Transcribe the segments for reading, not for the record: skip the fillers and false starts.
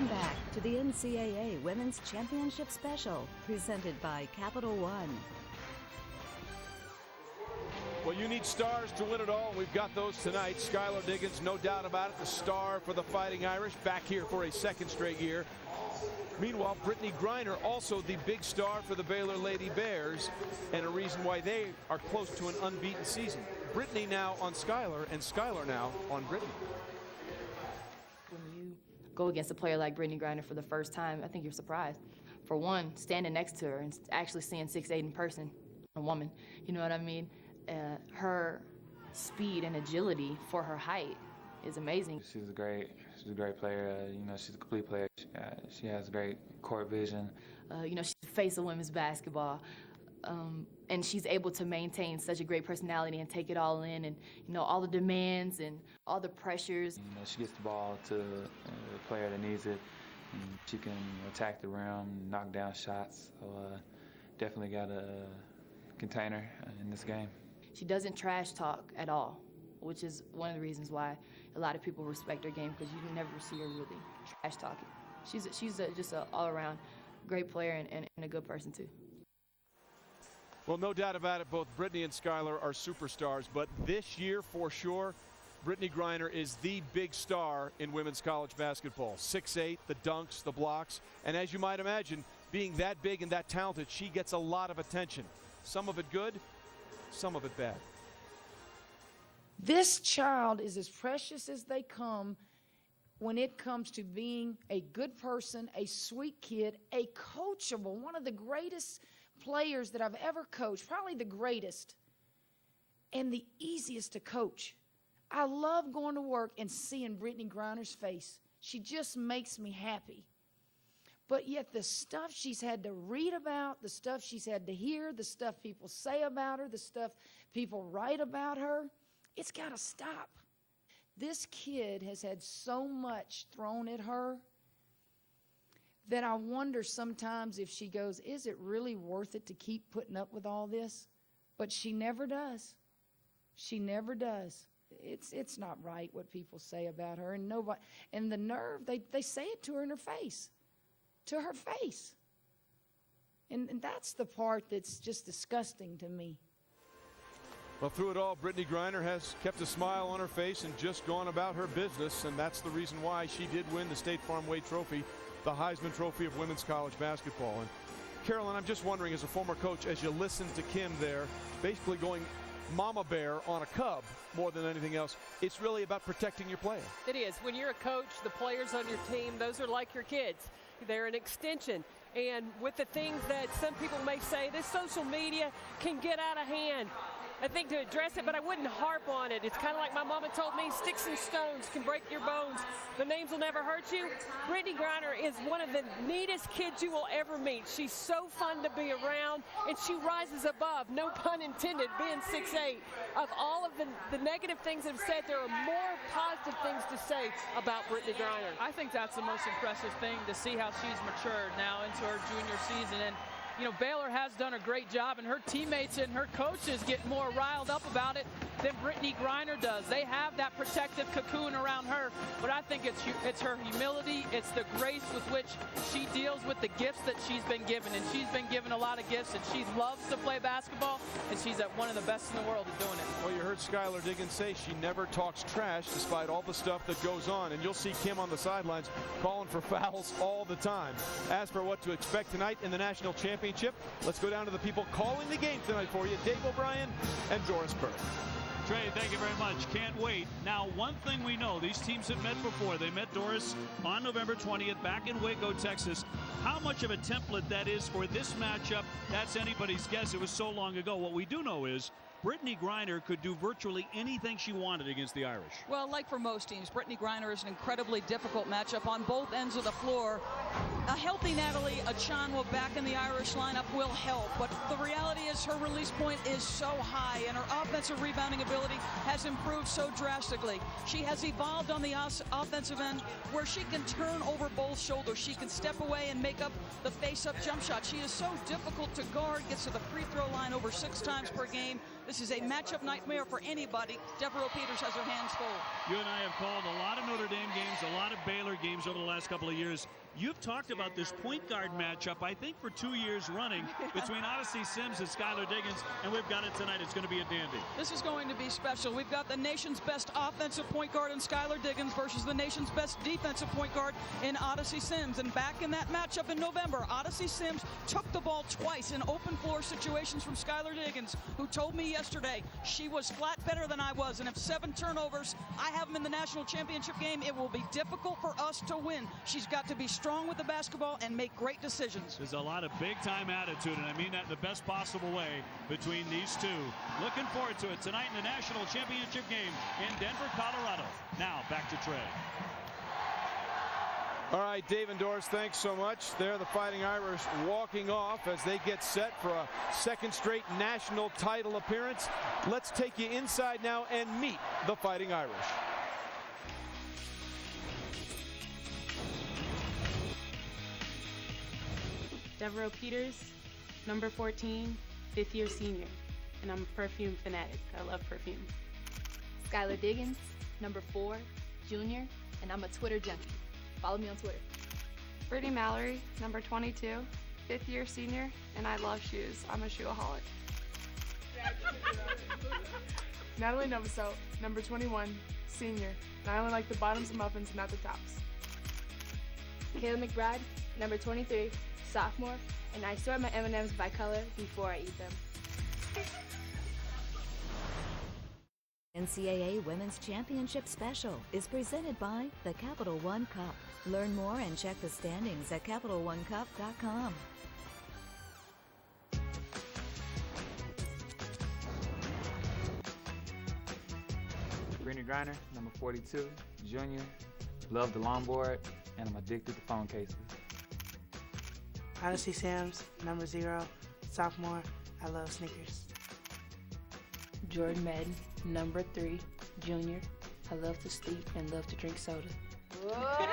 Welcome back to the NCAA Women's Championship Special, presented by Capital One. Well, you need stars to win it all, and we've got those tonight. Skylar Diggins, no doubt about it, the star for the Fighting Irish, back here for a second straight year. Meanwhile, Brittany Griner, also the big star for the Baylor Lady Bears, and a reason why they are close to an unbeaten season. Brittany now on Skylar, and Skylar now on Brittany. When you go against a player like Brittany Griner for the first time, I think you're surprised. For one, standing next to her and actually seeing 6'8" in person, a woman, you know what I mean? Her speed and agility for her height is amazing. She's a great player. You know, she's a complete player. She has great court vision. You know, she's the face of women's basketball. And she's able to maintain such a great personality and take it all in, and, you know, all the demands and all the pressures. You know, she gets the ball to the player that needs it, and she can attack the rim, knock down shots. So definitely got a container in this game. She doesn't trash talk at all, which is one of the reasons why a lot of people respect her game, because you never see her really trash talking. She's just an all-around great player and a good person too. Well, no doubt about it, both Brittany and Skylar are superstars, but this year for sure, Brittany Griner is the big star in women's college basketball. 6'8", the dunks, the blocks, and as you might imagine, being that big and that talented, she gets a lot of attention. Some of it good, some of it bad. This child is as precious as they come when it comes to being a good person, a sweet kid, a coachable, one of the greatest players that I've ever coached, probably the greatest, and the easiest to coach. I love going to work and seeing Brittany Griner's face. She just makes me happy. But yet the stuff she's had to read about, the stuff she's had to hear, the stuff people say about her, the stuff people write about her, it's got to stop. This kid has had so much thrown at her that I wonder sometimes if she goes, is it really worth it to keep putting up with all this? But she never does. She never does. It's not right what people say about her, and nobody, and the nerve, they say it to her in her face. To her face. And that's the part that's just disgusting to me. Well, through it all, Brittany Griner has kept a smile on her face and just gone about her business, and that's the reason why she did win the State Farm Way Trophy, the Heisman Trophy of women's college basketball. And Carolyn, I'm just wondering, as a former coach, as you listen to Kim there, basically going mama bear on a cub more than anything else, it's really about protecting your player. It is. When you're a coach, the players on your team, those are like your kids. They're an extension. And with the things that some people may say, this social media can get out of hand. I think to address it, but I wouldn't harp on it. It's kind of like my mama told me, sticks and stones can break your bones. The names will never hurt you. Brittany Griner is one of the neatest kids you will ever meet. She's so fun to be around, and she rises above, no pun intended, being 6'8". Of all of the negative things that have said, there are more positive things to say about Brittany Griner. I think that's the most impressive thing, to see how she's matured now into her junior season. And you know, Baylor has done a great job, and her teammates and her coaches get more riled up about it than Brittany Griner does. They have that protective cocoon around her, but I think it's her humility, it's the grace with which she deals with the gifts that she's been given, and she's been given a lot of gifts, and she loves to play basketball, and she's at one of the best in the world at doing it. Well, you heard Skylar Diggins say she never talks trash despite all the stuff that goes on, and you'll see Kim on the sidelines calling for fouls all the time. As for what to expect tonight in the national championship, let's go down to the people calling the game tonight for you, Dave O'Brien and Doris Burke. Trey, thank you very much. Can't wait. Now, one thing we know, these teams have met before. They met, Doris, on November 20th back in Waco, Texas. How much of a template that is for this matchup, that's anybody's guess. It was so long ago. What we do know is Brittany Griner could do virtually anything she wanted against the Irish. Well, like for most teams, Brittany Griner is an incredibly difficult matchup on both ends of the floor. A healthy Natalie Achanwa back in the Irish lineup will help, but the reality is her release point is so high, and her offensive rebounding ability has improved so drastically. She has evolved on the offensive end where she can turn over both shoulders. She can step away and make up the face-up jump shot. She is so difficult to guard, gets to the free throw line over 6 times per game. This is a matchup nightmare for anybody. Devereaux Peters has her hands full. You and I have called a lot of Notre Dame games, a lot of Baylor games. Sims over the last couple of years. You've talked about this point guard matchup, I think, for 2 years running between Odyssey Sims and Skylar Diggins, and we've got it tonight. It's going to be a dandy. This is going to be special. We've got the nation's best offensive point guard in Skylar Diggins versus the nation's best defensive point guard in Odyssey Sims. And back in that matchup in November, Odyssey Sims took the ball twice in open floor situations from Skylar Diggins, who told me yesterday she was flat better than I was. And if 7 turnovers, I have them in the national championship game, it will be difficult for us to win. She's got to be strong with the basketball and make great decisions. There's a lot of big-time attitude, and I mean that in the best possible way, between these two. Looking forward to it tonight in the national championship game in Denver, Colorado. Now, back to Trey. All right, Dave and Doris, thanks so much. They're the Fighting Irish walking off as they get set for a second straight national title appearance. Let's take you inside now and meet the Fighting Irish. Devereaux Peters, number 14, 5th-year senior, and I'm a perfume fanatic. I love perfume. Skylar Diggins, number 4, junior, and I'm a Twitter junkie. Follow me on Twitter. Brittany Mallory, number 22, 5th-year senior, and I love shoes. I'm a shoeaholic. Natalie Novosel, number 21, senior, and I only like the bottoms of muffins, not the tops. Kayla McBride, number 23, sophomore, and I sort my M&Ms by color before I eat them. NCAA Women's Championship Special is presented by the Capital One Cup. Learn more and check the standings at CapitalOneCup.com. Brittany Griner, number 42, junior. Love the longboard, and I'm addicted to phone cases. Odyssey Sims, number 0, sophomore. I love sneakers. Jordan Madden, number 3, junior. I love to sleep and love to drink soda. Whoa,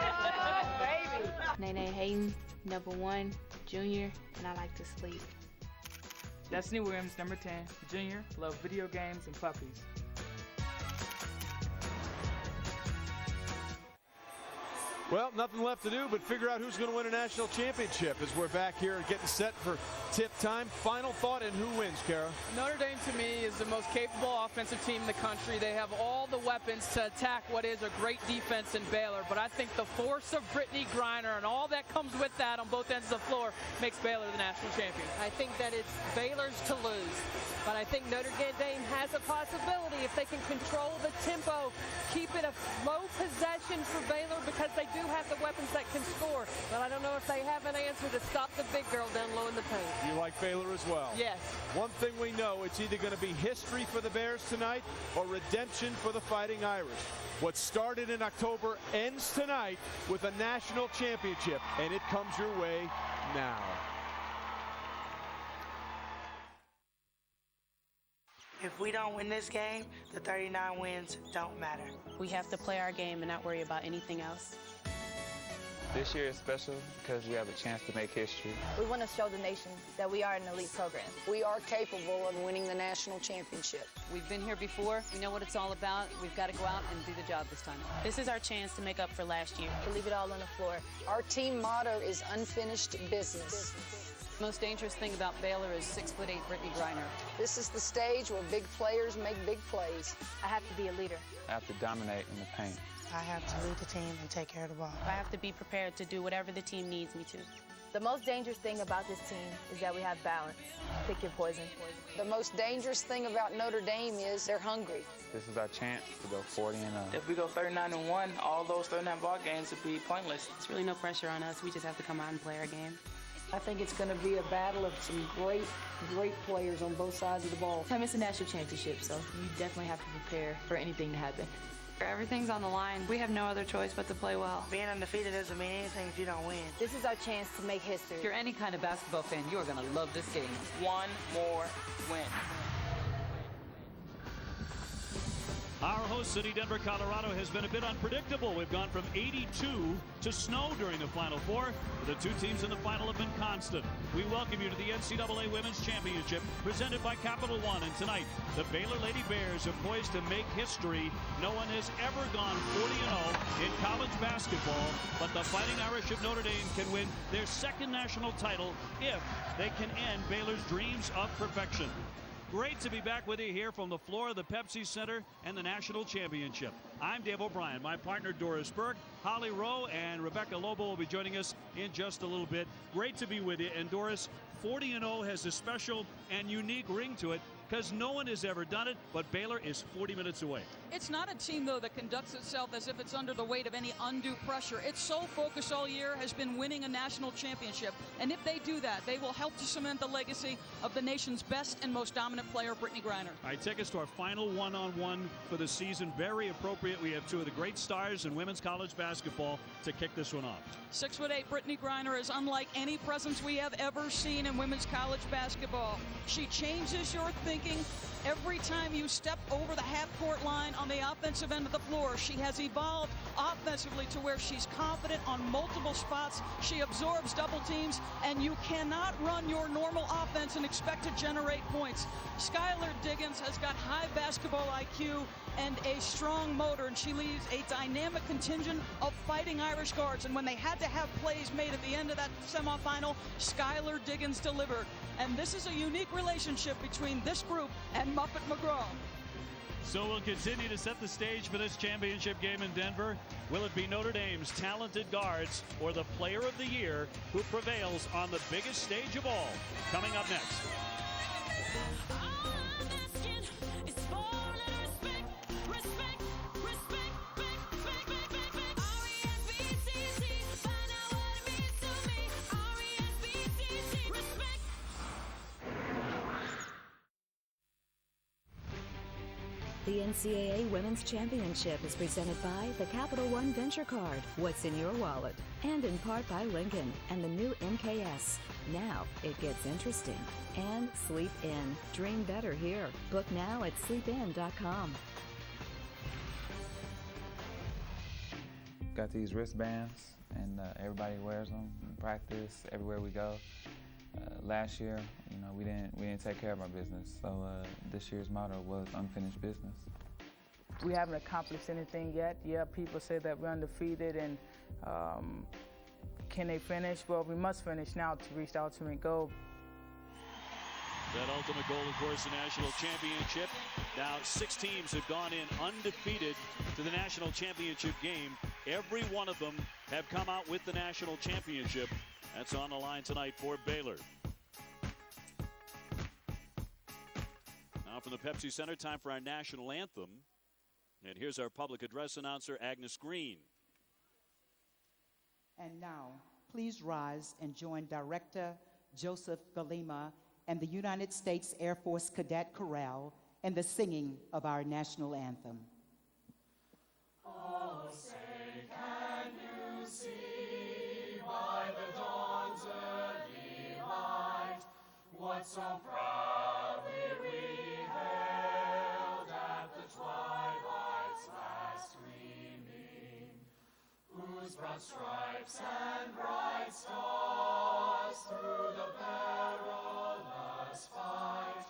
baby! Nene Hayden, number 1, junior, and I like to sleep. Destiny Williams, number 10, junior. Love video games and puppies. Well, nothing left to do but figure out who's going to win a national championship as we're back here getting set for tip time. Final thought and who wins, Kara? Notre Dame, to me, is the most capable offensive team in the country. They have all the weapons to attack what is a great defense in Baylor. But I think the force of Brittany Griner and all that comes with that on both ends of the floor makes Baylor the national champion. I think that it's Baylor's to lose. But I think Notre Dame has a possibility if they can control the tempo, keep it a low possession for Baylor because they do have the weapons that can score. But I don't know if they have an answer to stop the big girl down low in the paint. You like Baylor as well? Yes. One thing we know, it's either going to be history for the Bears tonight or redemption for the Fighting Irish. What started in October ends tonight with a national championship, and it comes your way now. If we don't win this game, the 39 wins don't matter. We have to play our game and not worry about anything else. This year is special because we have a chance to make history. We want to show the nation that we are an elite program. We are capable of winning the national championship. We've been here before. We know what it's all about. We've got to go out and do the job this time. This is our chance to make up for last year. To leave it all on the floor. Our team motto is unfinished business. The most dangerous thing about Baylor is 6'8" Brittany Griner. This is the stage where big players make big plays. I have to be a leader. I have to dominate in the paint. I have to lead the team and take care of the ball. I have to be prepared to do whatever the team needs me to. The most dangerous thing about this team is that we have balance. Pick your poison. The most dangerous thing about Notre Dame is they're hungry. This is our chance to go 40-0. If we go 39-1, all those 39 ball games would be pointless. There's really no pressure on us. We just have to come out and play our game. I think it's going to be a battle of some great players on both sides of the ball. It's a national championship, so you definitely have to prepare for anything to happen. Everything's on the line. We have no other choice but to play well. Being undefeated doesn't mean anything if you don't win. This is our chance to make history. If you're any kind of basketball fan, you're going to love this game. One more win. Our host city, Denver, Colorado, has been a bit unpredictable. We've gone from 82 to snow during the Final Four. The two teams in the final have been constant. We welcome you to the NCAA Women's Championship presented by Capital One. And tonight, the Baylor Lady Bears are poised to make history. No one has ever gone 40-0 in college basketball, but the Fighting Irish of Notre Dame can win their second national title if they can end Baylor's dreams of perfection. Great to be back with you here from the floor of the Pepsi Center and the National Championship. I'm Dave O'Brien. My partner Doris Burke, Holly Rowe, and Rebecca Lobo will be joining us in just a little bit. Great to be with you. And Doris, 40-0 has a special and unique ring to it because no one has ever done it, but Baylor is 40 minutes away. It's not a team, though, that conducts itself as if it's under the weight of any undue pressure. Its sole focus all year has been winning a national championship. And if they do that, they will help to cement the legacy of the nation's best and most dominant player, Brittany Griner. All right, take us to our final one-on-one for the season. Very appropriate. We have two of the great stars in women's college basketball to kick this one off. 6'8", Brittany Griner is unlike any presence we have ever seen in women's college basketball. She changes your thinking every time you step over the half-court line on the offensive end of the floor. She has evolved offensively to where she's confident on multiple spots. She absorbs double teams, and you cannot run your normal offense and expect to generate points. Skylar Diggins has got high basketball IQ and a strong motor, and she leads a dynamic contingent of Fighting Irish guards. And when they had to have plays made at the end of that semifinal, Skylar Diggins delivered. And this is a unique relationship between this group and Muppet McGraw. So we'll continue to set the stage for this championship game in Denver. Will it be Notre Dame's talented guards or the player of the year who prevails on the biggest stage of all? Coming up next. The NCAA Women's Championship is presented by the Capital One Venture Card. What's in your wallet? And in part by Lincoln and the new MKS. Now it gets interesting. And Sleep In. Dream better here. Book now at sleepin.com. Got these wristbands, and everybody wears them in practice everywhere we go. Last year, we didn't take care of our business, so this year's motto was unfinished business. We haven't accomplished anything yet. Yeah, people say that we're undefeated, and can they finish? Well, we must finish now to reach the ultimate goal. That ultimate goal, of course, the national championship. Now 6 teams have gone in undefeated to the national championship game. Every one of them have come out with the national championship. That's on the line tonight for Baylor. Now from the Pepsi Center, time for our national anthem. And here's our public address announcer, Agnes Green. And now, please rise and join Director Joseph Galima and the United States Air Force Cadet Chorale in the singing of our national anthem. Oh, say, can you see by the dawn's early light what so proudly we hailed at the twilight's last gleaming, whose broad stripes and bright stars through the perilous fight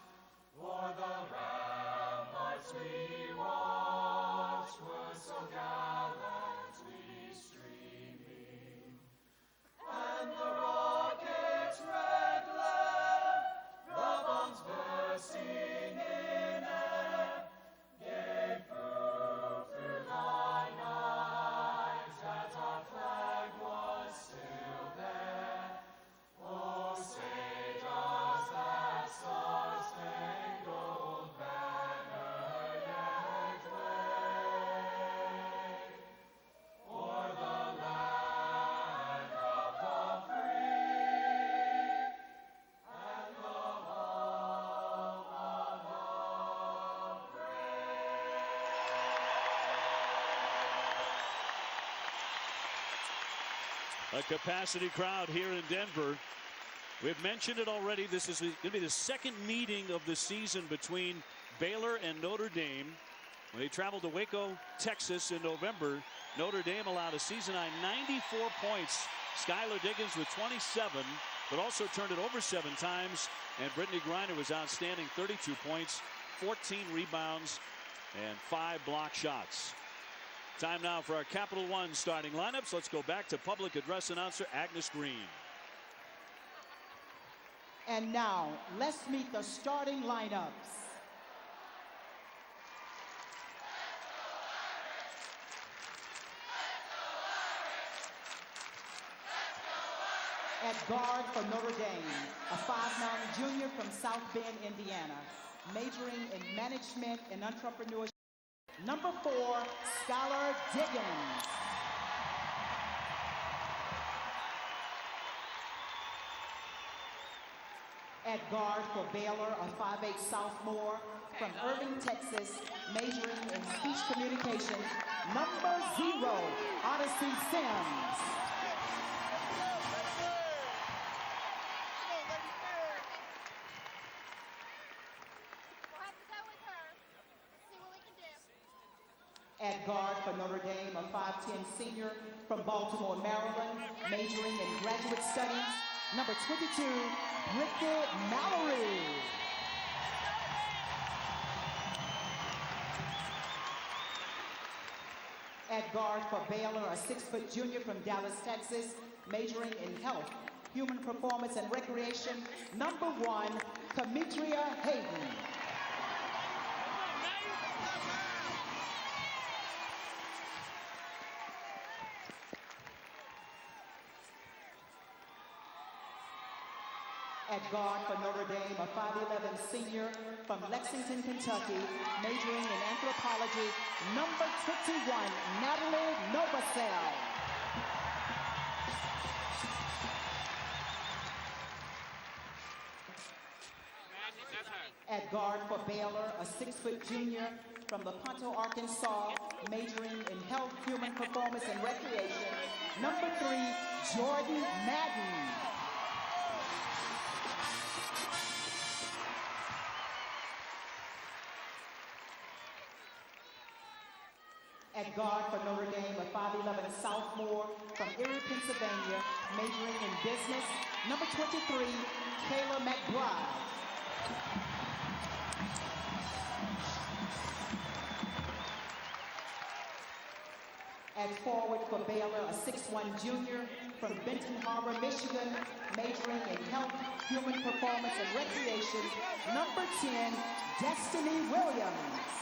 o'er the ramparts we watched were so gallantly streaming, and the rocket's red glare, the bombs bursting in air, gave proof through the night that our flag was still there. Oh, say does that star-spangled banner yet wave o'er the land of the free and the home of the A capacity crowd here in Denver. We've mentioned it already. This is going to be the second meeting of the season between Baylor and Notre Dame. When he traveled to Waco, Texas in November, Notre Dame allowed a season-high 94 points. Skylar Diggins with 27, but also turned it over 7 times. And Brittany Griner was outstanding, 32 points, 14 rebounds, and 5 block shots. Time now for our Capital One starting lineups. Let's go back to public address announcer Agnes Green. And now, let's meet the starting lineups. At guard for Notre Dame, a 5'9" junior from South Bend, Indiana, majoring in management and entrepreneurship. Number 4, Skylar Diggins. At guard for Baylor, a 5'8" sophomore from Irving, Texas, majoring in speech communication. Number 0, Odyssey Sims. At guard for Notre Dame, a 5'10" senior from Baltimore, Maryland, majoring in graduate studies. Number 22, Brittany Mallory. At guard for Baylor, a 6-foot junior from Dallas, Texas, majoring in health, human performance, and recreation. Number 1, Kamitria Hayden. At guard for Notre Dame, a 5'11" senior from Lexington, Kentucky, majoring in anthropology. Number 21, Natalie Novacell. At guard for Baylor, a 6-foot junior from Lepanto, Arkansas, majoring in health, human performance, and recreation. Number 3, Jordan Madden. At guard for Notre Dame, a 5'11" sophomore from Erie, Pennsylvania, majoring in business. Number 23, Kayla McBride. At forward for Baylor, a 6'1" junior from Benton Harbor, Michigan, majoring in health, human performance, and recreation. Number 10, Destiny Williams.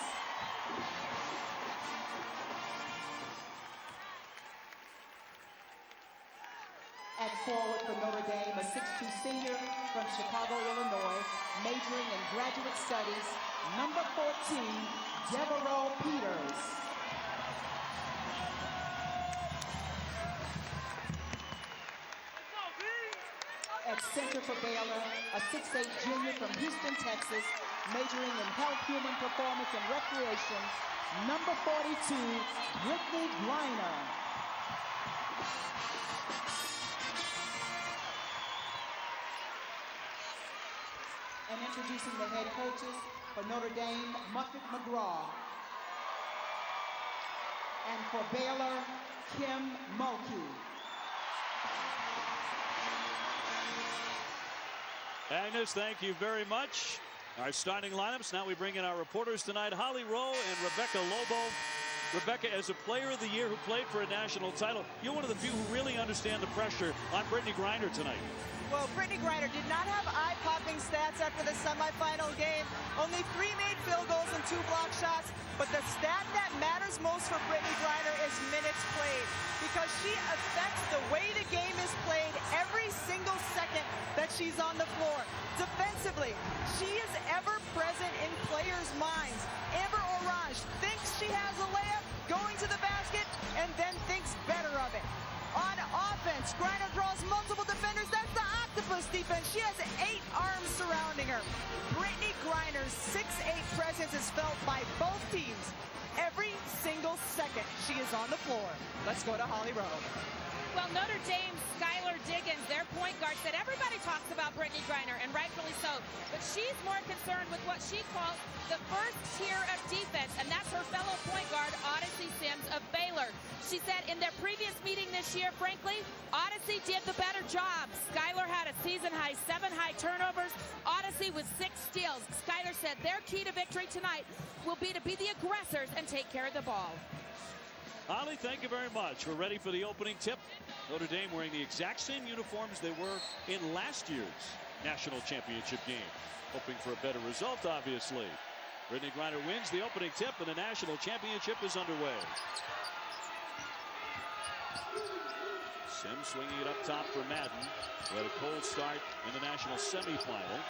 At forward for Notre Dame, a 6'2" senior from Chicago, Illinois, majoring in graduate studies. Number 14, Devereaux Peters. At center for Baylor, a 6'8" junior from Houston, Texas, majoring in health, human performance, and recreation. Number 42, Brittany Griner. And introducing the head coaches for Notre Dame, Muffet McGraw. And for Baylor, Kim Mulkey. Agnes, thank you very much. Our starting lineups. Now we bring in our reporters tonight, Holly Rowe and Rebecca Lobo. Rebecca, as a player of the year who played for a national title, you're one of the few who really understand the pressure on Brittany Griner tonight. Well, Brittany Griner did not have eye-popping stats after the semifinal game. Only 3 made field goals and 2 block shots. But the stat that matters most for Brittany Griner is minutes played, because she affects the way the game is played every single second that she's on the floor. Defensively, she is ever present in players' minds. Amber Orange thinks she has a layup going to the basket and then thinks better of it. On offense, Griner draws multiple defenders. That's the octopus defense. She has 8 arms surrounding her. Brittany Griner's 6'8" presence is felt by both teams. every single second she is on the floor. Let's go to Holly Rowe. Well, Notre Dame's Skylar Diggins, their point guard, said everybody talks about Brittany Griner, and rightfully so, but she's more concerned with what she calls the first tier of defense, and that's her fellow point guard, Odyssey Sims of Baylor. She said in their previous meeting this year, frankly, Odyssey did the better job. Skylar had a season-high 7 high turnovers, Odyssey with 6 steals. Skylar said their key to victory tonight will be to be the aggressors and take care of the ball. Holly, thank you very much. We're ready for the opening tip. Notre Dame wearing the exact same uniforms they were in last year's national championship game. Hoping for a better result, obviously. Brittany Griner wins the opening tip, and the national championship is underway. Sims swinging it up top for Madden. We had a cold start in the national semifinal.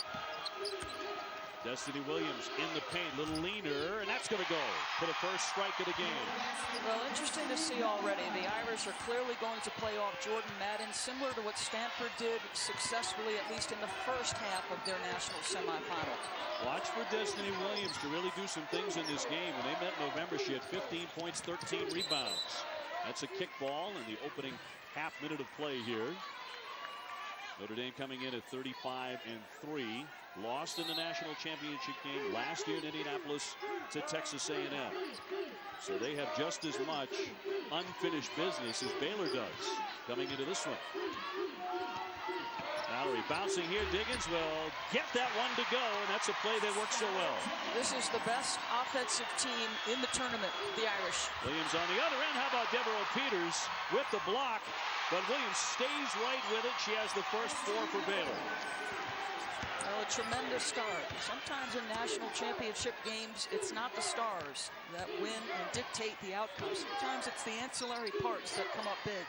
Destiny Williams in the paint, little leaner, and that's going to go for the first strike of the game. Well, interesting to see already. The Irish are clearly going to play off Jordan Madden, similar to what Stanford did successfully, at least in the first half of their national semifinal. Watch for Destiny Williams to really do some things in this game. When they met in November, she had 15 points, 13 rebounds. That's a kickball in the opening half minute of play here. Notre Dame coming in at 35-3. Lost in the national championship game last year in Indianapolis to Texas A&M. So they have just as much unfinished business as Baylor does coming into this one. Mallory bouncing here. Diggins will get that one to go, and that's a play that works so well. This is the best offensive team in the tournament, the Irish. Williams on the other end. How about Devereaux Peters with the block? But Williams stays right with it. She has the first 4 for Baylor. Well, a tremendous start. Sometimes in national championship games, it's not the stars that win and dictate the outcome. Sometimes it's the ancillary parts that come up big.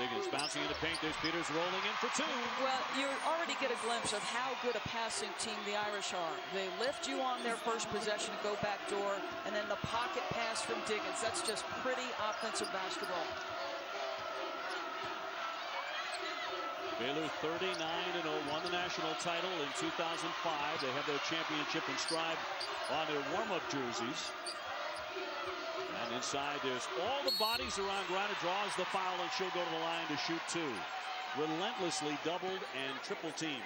Diggins bouncing into paint. There's Peters rolling in for 2. Well, you already get a glimpse of how good a passing team the Irish are. They lift you on their first possession to go back door, and then the pocket pass from Diggins. That's just pretty offensive basketball. Baylor 39-0, won the national title in 2005. They have their championship inscribed on their warm-up jerseys. And inside, there's all the bodies around Griner. Draws the foul, and she'll go to the line to shoot 2. Relentlessly doubled and triple teamed.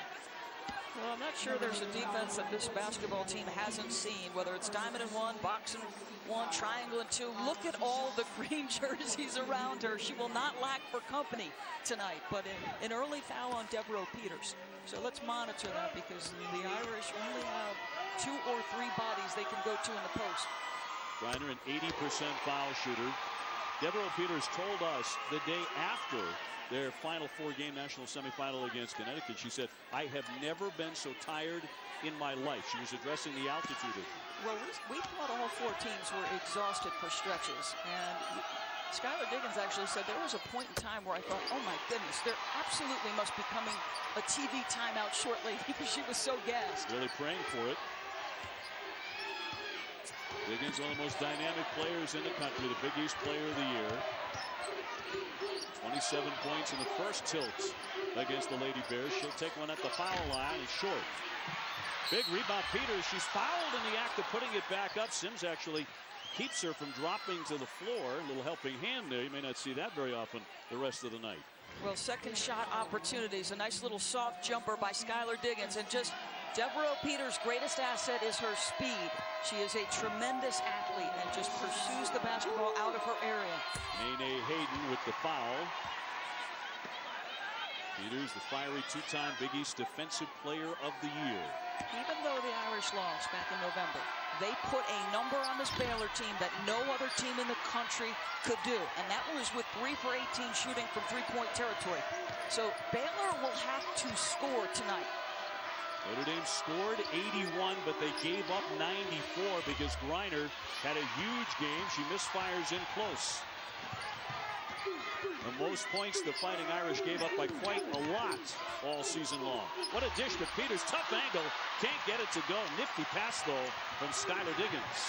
Well, I'm not sure there's a defense that this basketball team hasn't seen, whether it's diamond and 1, box and 1, triangle and 2. Look at all the green jerseys around her. She will not lack for company tonight, but an early foul on Devereaux Peters. So let's monitor that, because the Irish only have 2 or 3 bodies they can go to in the post. Griner, an 80% foul shooter. Devereaux Peters told us the day after their final 4-game national semifinal against Connecticut, she said, "I have never been so tired in my life." She was addressing the altitude issue. Well, we thought all 4 teams were exhausted for stretches, and Skylar Diggins actually said there was a point in time where I thought, oh my goodness, there absolutely must be coming a TV timeout shortly, because she was so gassed. Really praying for it. Diggins, one of the most dynamic players in the country, the Big East Player of the Year. 27 points in the first tilt against the Lady Bears. She'll take one at the foul line and short. Big rebound, Peters. She's fouled in the act of putting it back up. Sims actually keeps her from dropping to the floor. A little helping hand there. You may not see that very often the rest of the night. Well, second shot opportunities. A nice little soft jumper by Skylar Diggins. And just Devereaux Peters' greatest asset is her speed. She is a tremendous athlete and just pursues the basketball out of her area. Nene Hayden with the foul. Peters, the fiery 2-time Big East Defensive Player of the Year. Even though the Irish lost back in November, they put a number on this Baylor team that no other team in the country could do. And that was with 3 for 18 shooting from 3-point territory. So Baylor will have to score tonight. Notre Dame scored 81, but they gave up 94 because Griner had a huge game. She misfires in close. The most points the Fighting Irish gave up by quite a lot all season long. What a dish to Peters. Tough angle. Can't get it to go. Nifty pass, though, from Skylar Diggins.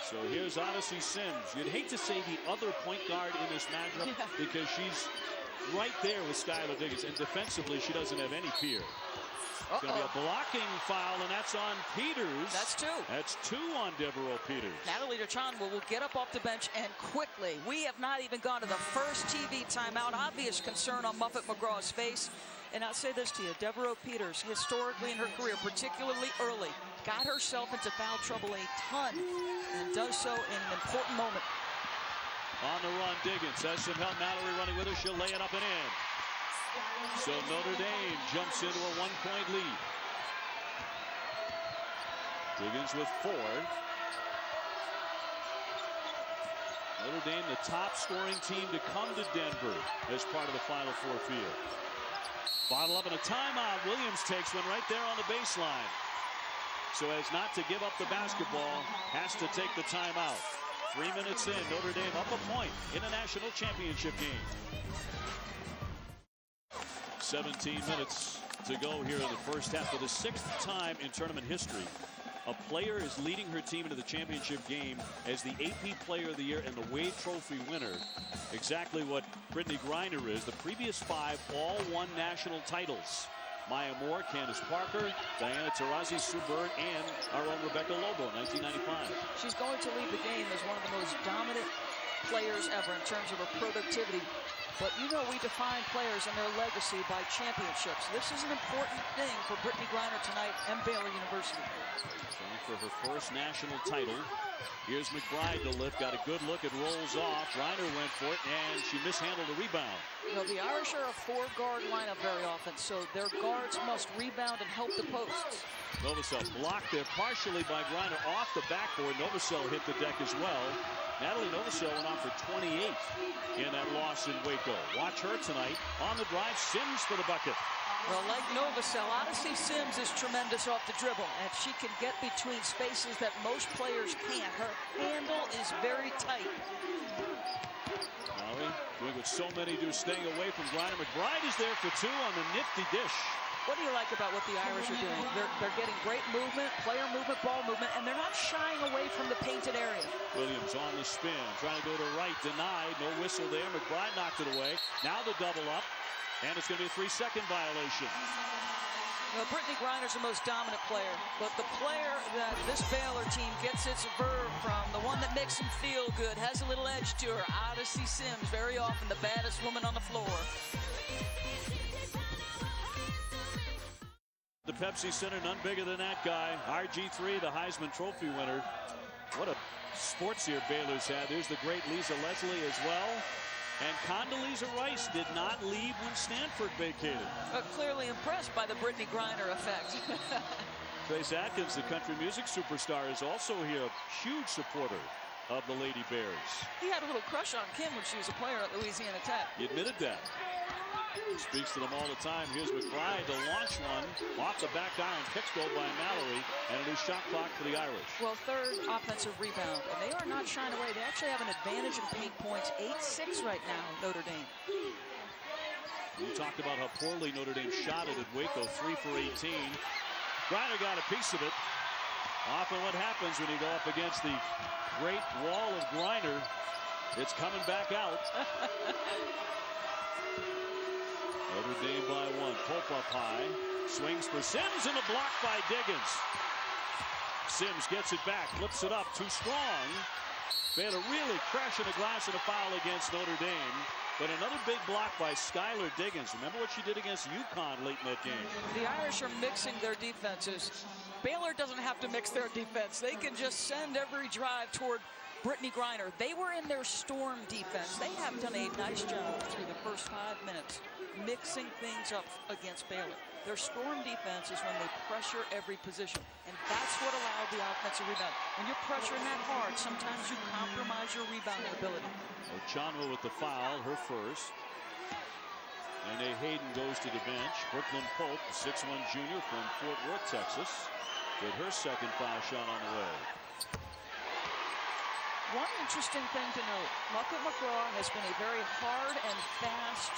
So here's Odyssey Sims. You'd hate to say the other point guard in this matchup because she's right there with Skylar Diggins, and defensively she doesn't have any fear. It's going to be a blocking foul, and that's on Peters. That's 2. That's 2 on Devereaux Peters. Natalie DeChanwa will get up off the bench and quickly. We have not even gone to the first TV timeout. Obvious concern on Muffet McGraw's face. And I'll say this to you, Devereaux Peters, historically in her career, particularly early, got herself into foul trouble a ton and does so in an important moment. On the run, Diggins has some help. Mallory running with her. She'll lay it up and in. So Notre Dame jumps into a 1-point lead. Diggins with 4. Notre Dame, the top scoring team to come to Denver as part of the Final Four field. Bottle up in a timeout. Williams takes one right there on the baseline. So as not to give up the basketball, has to take the timeout. 3 minutes in, Notre Dame up a point in a national championship game. 17 minutes to go here in the first half. For the 6th time in tournament history, a player is leading her team into the championship game as the AP Player of the Year and the Wade Trophy winner. Exactly what Brittany Griner is. The previous 5 all won national titles. Maya Moore, Candace Parker, Diana Taurasi, Sue Bird, and our own Rebecca Lobo, 1995. She's going to lead the game as one of the most dominant players ever in terms of her productivity. But you know we define players and their legacy by championships. This is an important thing for Brittany Griner tonight and Baylor University. Trying for her first national title. Here's McBride to lift. Got a good look. It rolls off. Griner went for it, and she mishandled the rebound. You know, the Irish are a 4-guard lineup very often, so their guards must rebound and help the posts. Novosel blocked there partially by Griner off the backboard. Novosel hit the deck as well. Natalie Novosel went on for 28 in that loss in Waco. Watch her tonight on the drive. Sims for the bucket. Well, like Novosel, Odyssey Sims is tremendous off the dribble, and she can get between spaces that most players can't. Her handle is very tight. Molly doing what so many do, staying away from Griner. McBride is there for 2 on the nifty dish. What do you like about what the Irish are doing? They're getting great movement, player movement, ball movement, and they're not shying away from the painted area. Williams on the spin, trying to go to right, denied, no whistle there. McBride knocked it away. Now the double up, and it's going to be a 3-second violation. You know, Brittany Griner's the most dominant player, but the player that this Baylor team gets its verve from, the one that makes them feel good, has a little edge to her, Odyssey Sims, very often the baddest woman on the floor. The Pepsi Center, none bigger than that guy. RG3, the Heisman Trophy winner. What a sports year Baylor's had. There's the great Lisa Leslie as well. And Condoleezza Rice did not leave when Stanford vacated. Clearly impressed by the Brittany Griner effect. Trace Atkins, the country music superstar, is also here, a huge supporter of the Lady Bears. He had a little crush on Kim when she was a player at Louisiana Tech. He admitted that. Speaks to them all the time. Here's McBride to launch one off the back iron. Pick goal by Mallory, and a new shot clock for the Irish. Well, 3rd offensive rebound, and they are not shying away. They actually have an advantage in paint points, 8-6 right now, Notre Dame. We talked about how poorly Notre Dame shot it at Waco, 3 for 18. Griner got a piece of it. Often what happens when you go up against the great wall of Griner, it's coming back out. Notre Dame by 1. Pope up high. Swings for Sims and a block by Diggins. Sims gets it back. Flips it up. Too strong. Baylor really crashing the glass in a foul against Notre Dame. But another big block by Skylar Diggins. Remember what she did against UConn late in that game. The Irish are mixing their defenses. Baylor doesn't have to mix their defense. They can just send every drive toward Brittany Griner. They were in their storm defense. They have done a nice job through the first 5 minutes mixing things up against Baylor. Their storm defense is when they pressure every position, and that's what allowed the offensive rebound. When you're pressuring that hard, sometimes you compromise your rebounding ability. Ochanwa with the foul, her first. And Hayden goes to the bench. Brooklyn Pope, the 6'1 junior from Fort Worth, Texas, with her second foul shot on the way. One interesting thing to note, Muffet McGraw has been a very hard and fast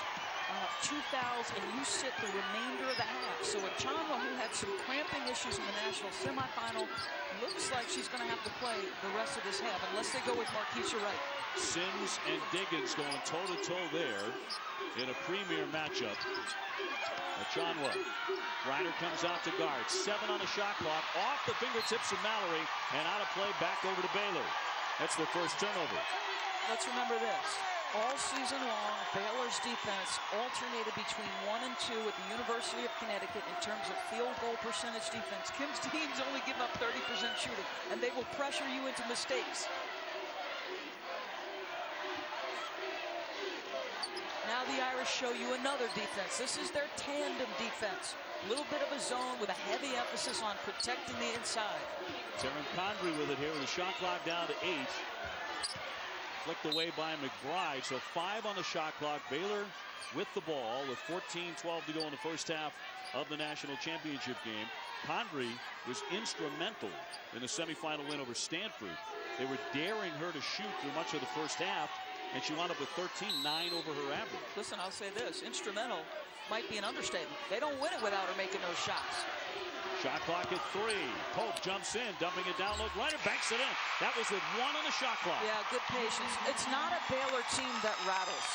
2 fouls, and you sit the remainder of the half. So Achanwa, who had some cramping issues in the national semifinal, looks like she's going to have to play the rest of this half, unless they go with Marquisha Wright. Sims and Diggins going toe-to-toe there in a premier matchup. Achanwa. Griner comes out to guard. 7 on the shot clock. Off the fingertips of Mallory, and out of play back over to Baylor. That's the first turnover. Let's remember this. All season long, Baylor's defense alternated between 1 and 2 at the University of Connecticut in terms of field goal percentage defense. Kim's teams only give up 30% shooting, and they will pressure you into mistakes. Now the Irish show you another defense. This is their tandem defense. A little bit of a zone with a heavy emphasis on protecting the inside. Taryn Condry with it here with the shot clock down to 8. Flicked away by McBride, so 5 on the shot clock. Baylor with the ball with 14-12 to go in the first half of the national championship game. Condry was instrumental in the semifinal win over Stanford. They were daring her to shoot through much of the first half, and she wound up with 13, 9 over her average. Listen, I'll say this, instrumental might be an understatement. They don't win it without her making those shots. Shot clock at 3. Pope jumps in, dumping it down low. Griner banks it in. That was with 1 on the shot clock. Yeah, good patience. It's not a Baylor team that rattles.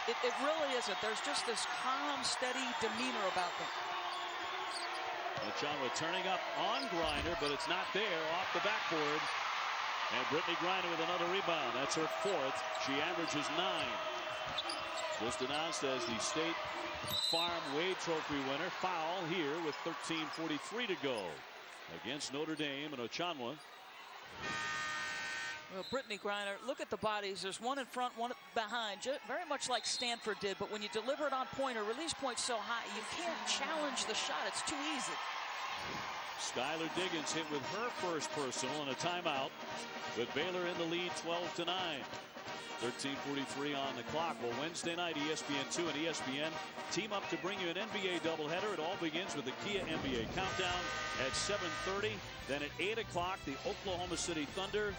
It really isn't. There's just this calm, steady demeanor about them. Achanwa turning up on Griner, but it's not there off the backboard. And Brittany Griner with another rebound. That's her 4th. She averages 9. Just announced as the State Farm Wade Trophy winner. Foul here with 13:43 to go against Notre Dame and Achanwa. Well, Brittany Griner, look at the bodies. There's one in front, one behind, very much like Stanford did. But when you deliver it on point, her release point's so high, you can't challenge the shot. It's too easy. Skylar Diggins hit with her first personal and a timeout, with Baylor in the lead 12-9. 13:43 on the clock. Well, Wednesday night, ESPN2 and ESPN team up to bring you an NBA doubleheader. It all begins with the Kia NBA Countdown at 7:30. Then at 8 o'clock, the Oklahoma City Thunder.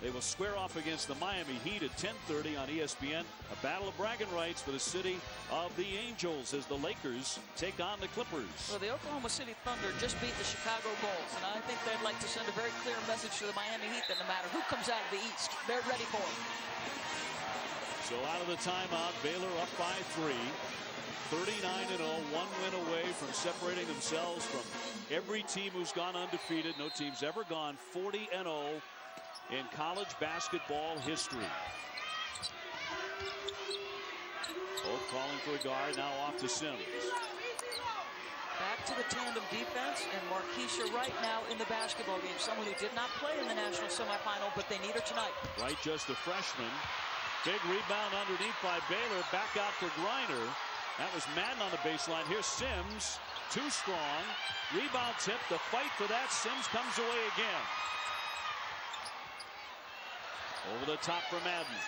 They will square off against the Miami Heat at 10:30 on ESPN. A battle of bragging rights for the city of the Angels as the Lakers take on the Clippers. Well, the Oklahoma City Thunder just beat the Chicago Bulls, and I think they'd like to send a very clear message to the Miami Heat that no matter who comes out of the East, they're ready for it. So out of the timeout, Baylor up by 3. 39-0, 1 win away from separating themselves from every team who's gone undefeated. No team's ever gone 40-0 in college basketball history. Both calling for a guard, now off to Sims. Back to the tandem defense, and Marquisha Wright now in the basketball game. Someone who did not play in the national semifinal, but they need her tonight. Wright, just a freshman. Big rebound underneath by Baylor. Back out for Griner. That was Madden on the baseline. Here's Sims. Too strong. Rebound tip. The fight for that. Sims comes away again. Over the top for Madden.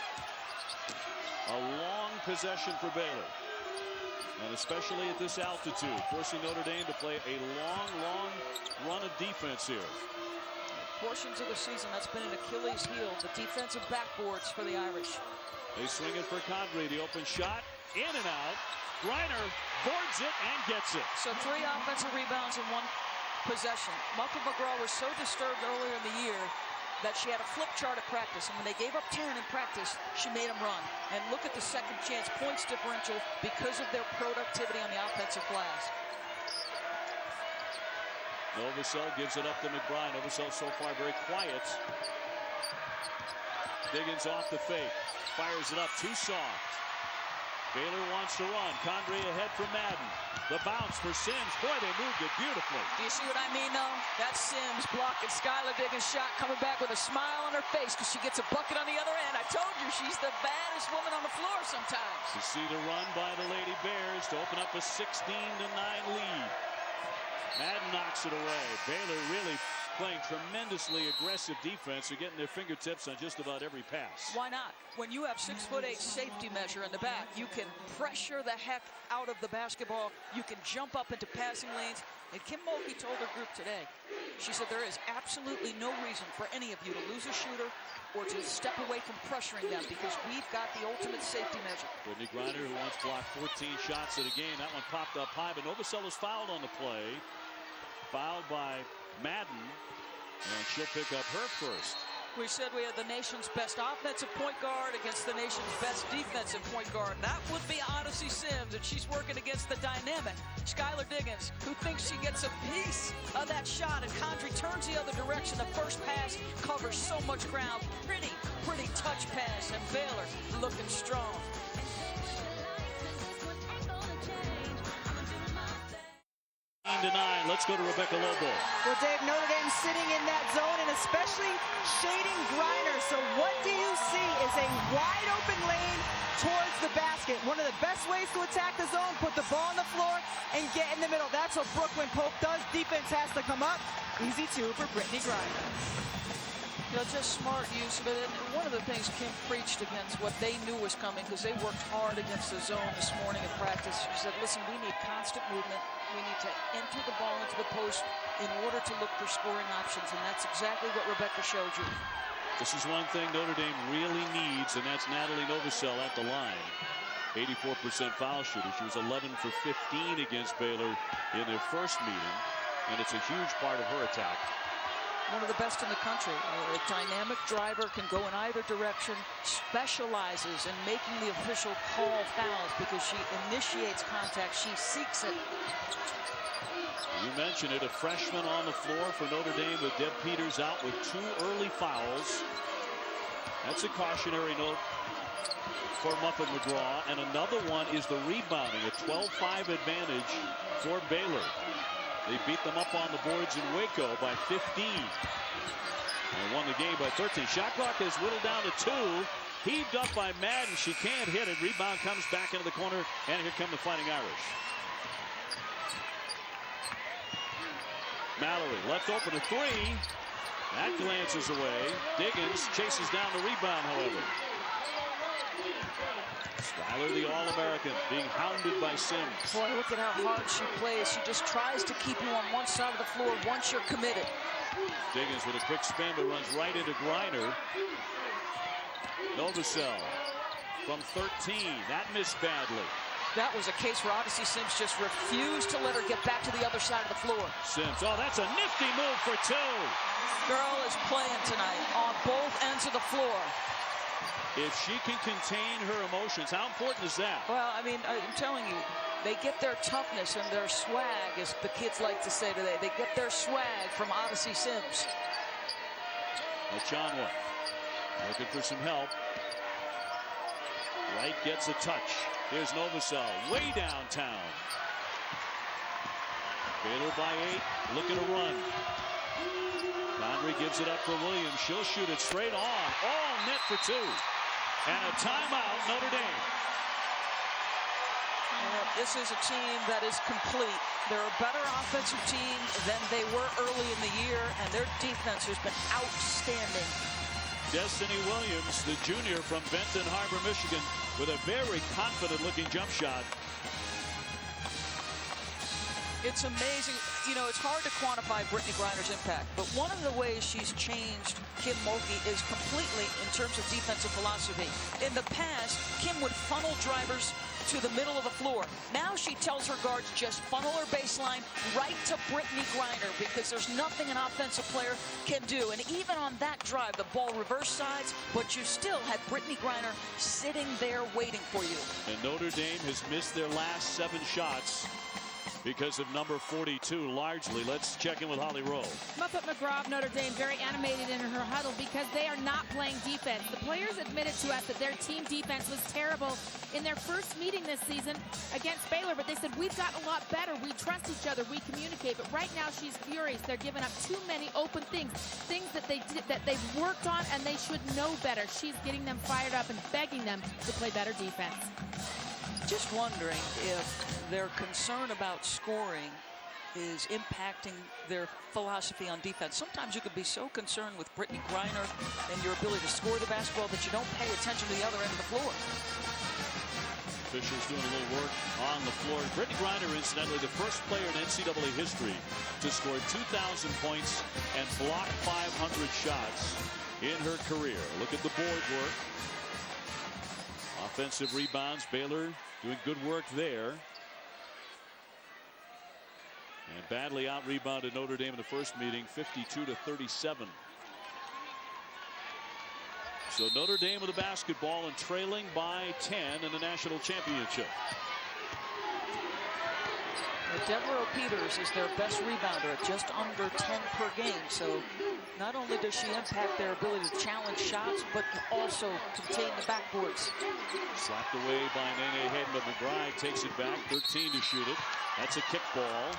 A long possession for Baylor. And especially at this altitude, forcing Notre Dame to play a long run of defense here. Portions of the season, that's been an Achilles heel, the defensive backboards for the Irish. They swing it for Condry. The open shot, in and out. Griner boards it and gets it. So 3 offensive rebounds in 1 possession. Muffet McGraw was so disturbed earlier in the year that she had a flip chart at practice, and when they gave up 10 in practice, she made them run. And look at the second chance points differential because of their productivity on the offensive glass. Novosel gives it up to McBride. Novosel so far very quiet. Diggins off the fake. Fires it up, too soft. Baylor wants to run. Condry ahead from Madden. The bounce for Sims. Boy, they moved it beautifully. Do you see what I mean, though? That's Sims blocking Skylar Diggins' shot, coming back with a smile on her face because she gets a bucket on the other end. I told you, she's the baddest woman on the floor sometimes. You see the run by the Lady Bears to open up a 16-9 lead. Madden knocks it away. Baylor really playing tremendously aggressive defense. They're getting their fingertips on just about every pass. Why not? When you have 6'8" safety measure in the back, you can pressure the heck out of the basketball. You can jump up into passing lanes. And Kim Mulkey told her group today, she said there is absolutely no reason for any of you to lose a shooter or to step away from pressuring them because we've got the ultimate safety measure. Brittany Griner, who once blocked 14 shots in a game, that one popped up high, but Novosella's fouled on the play. Fouled by Madden, and she'll pick up her first. We said we had the nation's best offensive point guard against the nation's best defensive point guard. That would be Odyssey Sims, and she's working against the dynamic Skylar Diggins, who thinks she gets a piece of that shot, and Condrey turns the other direction. The first pass covers so much ground. Pretty touch pass, and Baylor looking strong. To 9. Let's go to Rebecca Lobo. Well, Dave, Notre Dame sitting in that zone and especially shading Griner. So what do you see is a wide open lane towards the basket. One of the best ways to attack the zone, put the ball on the floor and get in the middle. That's what Brooklyn Pope does. Defense has to come up. Easy two for Brittany Griner. You know, just smart use of it. And one of the things Kim preached against what they knew was coming, because they worked hard against the zone this morning in practice. She said, listen, we need constant movement. We need to enter the ball into the post in order to look for scoring options, and that's exactly what Rebecca showed you. This is one thing Notre Dame really needs, and that's Natalie Novosel at the line. 84% foul shooter. She was 11 for 15 against Baylor in their first meeting, and it's a huge part of her attack. One of the best in the country. A dynamic driver, can go in either direction, specializes in making the official call fouls because she initiates contact. She seeks it. You mentioned it, a freshman on the floor for Notre Dame with Deb Peters out with 2 early fouls. That's a cautionary note for Muffet McGraw. And another one is the rebounding, a 12-5 advantage for Baylor. They beat them up on the boards in Waco by 15. And won the game by 13. Shot clock is whittled down to 2. Heaved up by Madden. She can't hit it. Rebound comes back into the corner. And here come the Fighting Irish. Mallory left open a 3. That glances away. Diggins chases down the rebound, however. Skylar, the All-American, being hounded by Sims. Boy, look at how hard she plays. She just tries to keep you on one side of the floor once you're committed. Diggins with a quick spin, but runs right into Griner. Novosel from 13. That missed badly. That was a case where Odyssey Sims just refused to let her get back to the other side of the floor. Sims, oh, that's a nifty move for 2. Girl is playing tonight on both ends of the floor. If she can contain her emotions, how important is that? Well, I mean, I'm telling you, they get their toughness and their swag, as the kids like to say today. They get their swag from Odyssey Sims. Achanwa looking for some help. Wright gets a touch. Here's Novosel way downtown. Baylor by 8, looking to run. Condrey gives it up for Williams. She'll shoot it straight on. All net for 2. And a timeout, Notre Dame. This is a team that is complete. They're a better offensive team than they were early in the year, and their defense has been outstanding. Destiny Williams, the junior from Benton Harbor, Michigan, with a very confident-looking jump shot. It's amazing. You know, it's hard to quantify Brittany Griner's impact, but one of the ways she's changed Kim Mulkey is completely in terms of defensive philosophy. In the past, Kim would funnel drivers to the middle of the floor. Now she tells her guards just funnel her baseline right to Brittany Griner because there's nothing an offensive player can do. And even on that drive, the ball reverse sides, but you still had Brittany Griner sitting there waiting for you. And Notre Dame has missed their last 7 shots because of number 42 largely. Let's check in with Holly Rowe. Muffet McGraw of Notre Dame very animated in her huddle because they are not playing defense. The players admitted to us that their team defense was terrible in their first meeting this season against Baylor, but they said we've gotten a lot better. We trust each other. We communicate. But right now she's furious. They're giving up too many open things that they did, that they've worked on, and they should know better. She's getting them fired up and begging them to play better defense. Just wondering if their concern about scoring is impacting their philosophy on defense. Sometimes you could be so concerned with Brittany Griner and your ability to score the basketball that you don't pay attention to the other end of the floor. officials doing a little work on the floor. Brittney Griner, incidentally, the first player in NCAA history to score 2,000 points and block 500 shots in her career. Look at the board work. Offensive rebounds. Baylor doing good work there. And badly out-rebounded Notre Dame in the first meeting, 52-37. So Notre Dame with the basketball and trailing by 10 in the national championship. Devereaux Peters is their best rebounder at just under 10 per game. So not only does she impact their ability to challenge shots, but also contain the backboards. Slapped away by Nene Hayden, but McBride takes it back. 13 to shoot it. That's a kickball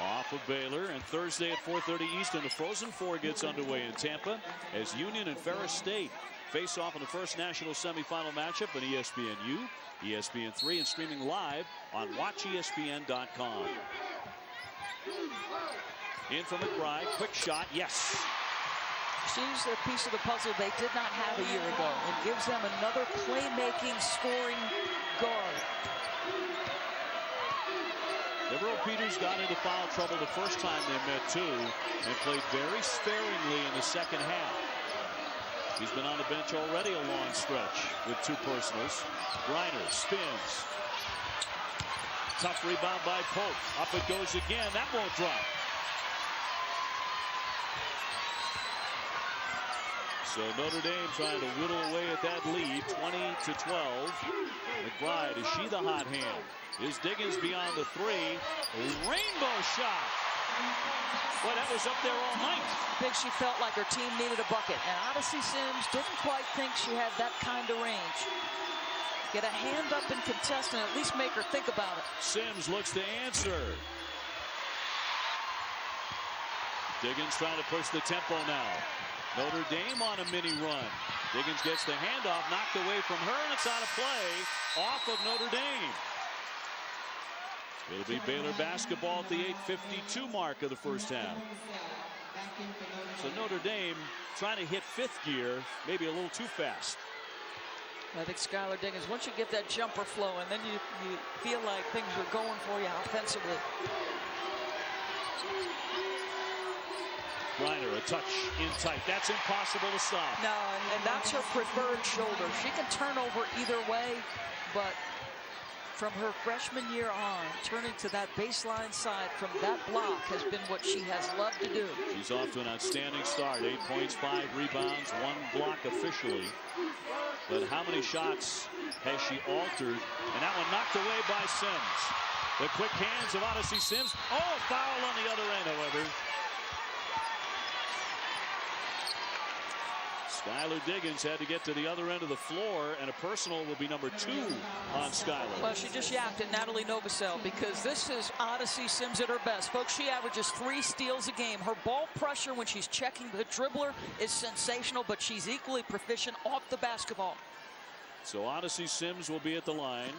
off of Baylor. And Thursday at 4:30 Eastern, the Frozen Four gets underway in Tampa as Union and Ferris State face off in the first national semifinal matchup on ESPNU, ESPN3, and streaming live on WatchESPN.com. In from McBride, quick shot, yes. She's a piece of the puzzle they did not have a year ago, and gives them another playmaking, scoring guard. Devereaux Peters got into foul trouble the first time they met too, and played very sparingly in the second half. He's been on the bench already a long stretch with 2 personals. Griner spins. Tough rebound by Pope. Up it goes again. That won't drop. So Notre Dame trying to whittle away at that lead, 20-12. McBride, is she the hot hand? Is Diggins beyond the 3? Rainbow shot. Boy, that was up there all night. I think she felt like her team needed a bucket, and Odyssey Sims didn't quite think she had that kind of range. Get a hand up and contest and at least make her think about it. Sims looks to answer. Diggins trying to push the tempo now. Notre Dame on a mini run. Diggins gets the handoff knocked away from her, and it's out of play off of Notre Dame. It'll be Baylor basketball at the 8:52 mark of the first half. So Notre Dame trying to hit 5th gear, maybe a little too fast. I think Skylar Diggins, once you get that jumper flowing, then you feel like things are going for you offensively. Griner, a touch in tight. That's impossible to stop. No, and that's her preferred shoulder. She can turn over either way, but from her freshman year on, turning to that baseline side from that block has been what she has loved to do. She's off to an outstanding start. 8 points, 5 rebounds, 1 block officially. But how many shots has she altered? And that one knocked away by Sims. The quick hands of Odyssey Sims. Oh, foul on the other end, however. Skylar Diggins had to get to the other end of the floor, and a personal will be number 2 on Skylar. Well, she just yapped at Natalie Novosel because this is Odyssey Sims at her best. Folks, she averages 3 steals a game. Her ball pressure when she's checking the dribbler is sensational, but she's equally proficient off the basketball. So Odyssey Sims will be at the line.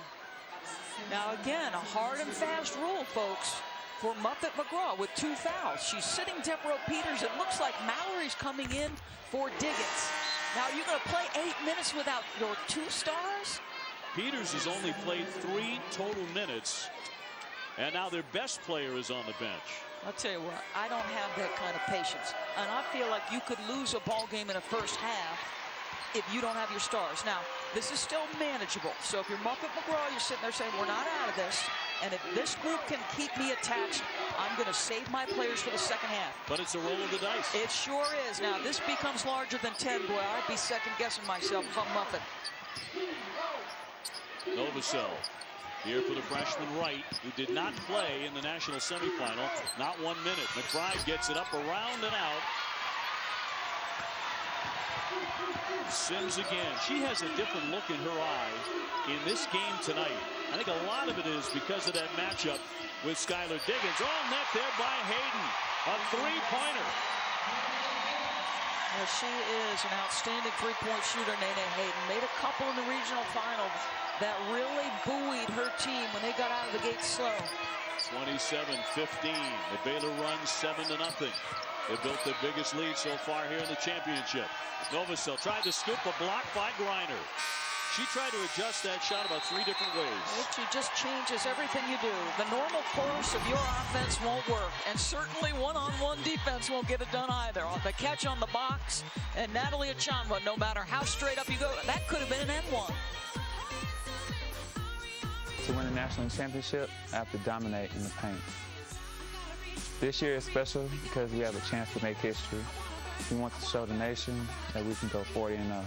Now, again, a hard and fast rule, folks, for Muffet McGraw with 2 fouls. She's sitting Devereaux Peters. It looks like Mallory's coming in for Diggins. Now, you're going to play 8 minutes without your 2 stars? Peters has only played 3 total minutes, and now their best player is on the bench. I'll tell you what, I don't have that kind of patience. And I feel like you could lose a ball game in the first half if you don't have your stars. Now, this is still manageable. So if you're Muffet McGraw, you're sitting there saying, we're not out of this. And if this group can keep me attached, I'm going to save my players for the second half. But it's a roll of the dice. It sure is. Now, this becomes larger than 10. Boy, I'd be second-guessing myself if I'm Muffet. Novosel here for the freshman Wright, who did not play in the national semifinal. Not 1 minute. McBride gets it up around and out. Sims again. She has a different look in her eye in this game tonight. I think a lot of it is because of that matchup with Skylar Diggins. All net there by Hayden. A 3-pointer. Well, she is an outstanding 3-point shooter, Nene Hayden. Made a couple in the regional final that really buoyed her team when they got out of the gate slow. 27-15. The Baylor runs 7-0. They built their biggest lead so far here in the championship. Novosel tried to scoop, a block by Griner. She tried to adjust that shot about 3 different ways. It just changes everything you do. The normal course of your offense won't work, and certainly one-on-one defense won't get it done either. The catch on the box, and Natalie Achanwa, no matter how straight up you go, that could have been an N1. To win a national championship, I have to dominate in the paint. This year is special because we have a chance to make history. We want to show the nation that we can go 40-0.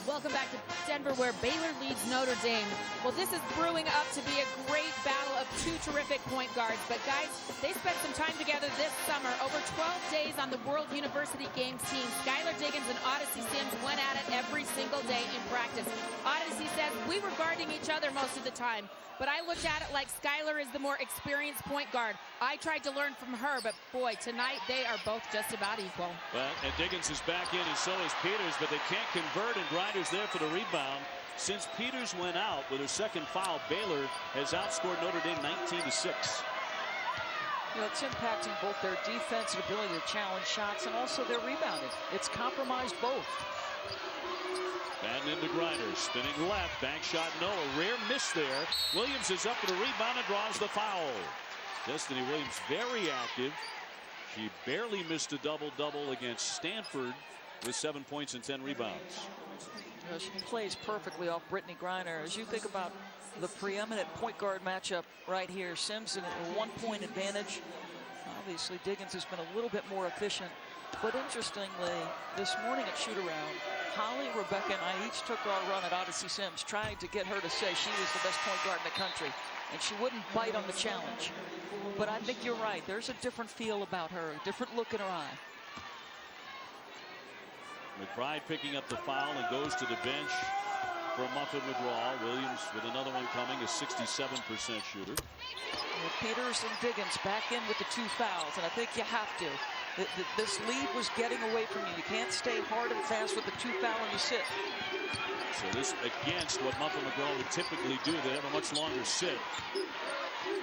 Welcome back to Denver, where Baylor leads Notre Dame. Well, this is brewing up to be a great battle of 2 terrific point guards. But, guys, they spent some time together this summer, over 12 days on the World University Games team. Skylar Diggins and Odyssey Sims went at it every single day in practice. Odyssey says, we were guarding each other most of the time, but I looked at it like Skylar is the more experienced point guard. I tried to learn from her, but, boy, tonight they are both just about equal. Well, and Diggins is back in, and so is Peters, but they can't convert, and Greiner's there for the rebound. Since Peters went out with her second foul, Baylor has outscored Notre Dame 19-6. You know, it's impacting both their defensive ability to challenge shots and also their rebounding. It's compromised both. And into Greiner, spinning left, bank shot, no, a rare miss there. Williams is up for the rebound and draws the foul. Destiny Williams very active. She barely missed a double-double against Stanford with 7 points and 10 rebounds. You know, she plays perfectly off Brittany Griner. As you think about the preeminent point guard matchup right here, Sims in a 1-point advantage. Obviously, Diggins has been a little bit more efficient. But interestingly, this morning at shoot-around, Holly, Rebecca, and I each took our run at Odyssey Sims, trying to get her to say she was the best point guard in the country. And she wouldn't bite on the challenge. But I think you're right. There's a different feel about her, a different look in her eye. McBride picking up the foul and goes to the bench for Muffin McGraw. Williams with another one coming, a 67% shooter. Well, Peters and Diggins back in with the 2 fouls, and I think you have to. This lead was getting away from you. You can't stay hard and fast with the 2 foul and you sit. So this against what Muffin McGraw would typically do. They have a much longer sit.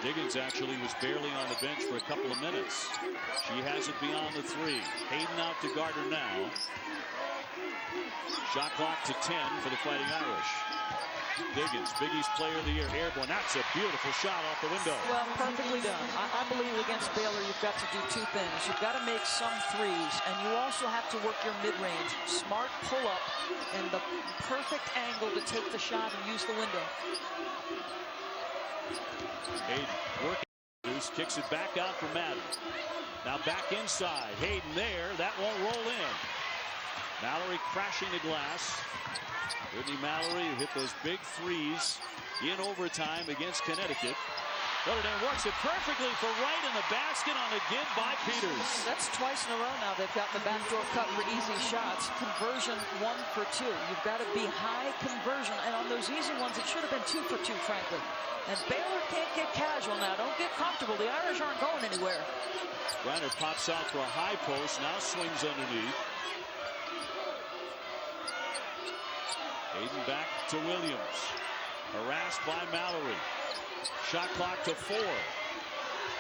Diggins actually was barely on the bench for a couple of minutes. She has it beyond the 3. Hayden out to guard her now. Shot clock to 10 for the Fighting Irish. Diggins, Big East Player of the Year, airborne. That's a beautiful shot off the window. Well, perfectly done. I believe against Baylor, you've got to do 2 things. You've got to make some threes, and you also have to work your mid-range. Smart pull-up and the perfect angle to take the shot and use the window. Hayden working, kicks it back out for Madden. Now back inside. Hayden there. That won't roll in. Mallory crashing the glass. Brittany Mallory who hit those big threes in overtime against Connecticut. Notre Dame works it perfectly for Wright in the basket on a give by Peters. That's twice in a row now they've got the backdoor cut for easy shots. Conversion 1 for 2. You've got to be high conversion, and on those easy ones it should have been 2 for 2, frankly. And Baylor can't get casual now. Don't get comfortable. The Irish aren't going anywhere. Griner pops out for a high post, now swings underneath. Hayden back to Williams. Harassed by Mallory. Shot clock to 4.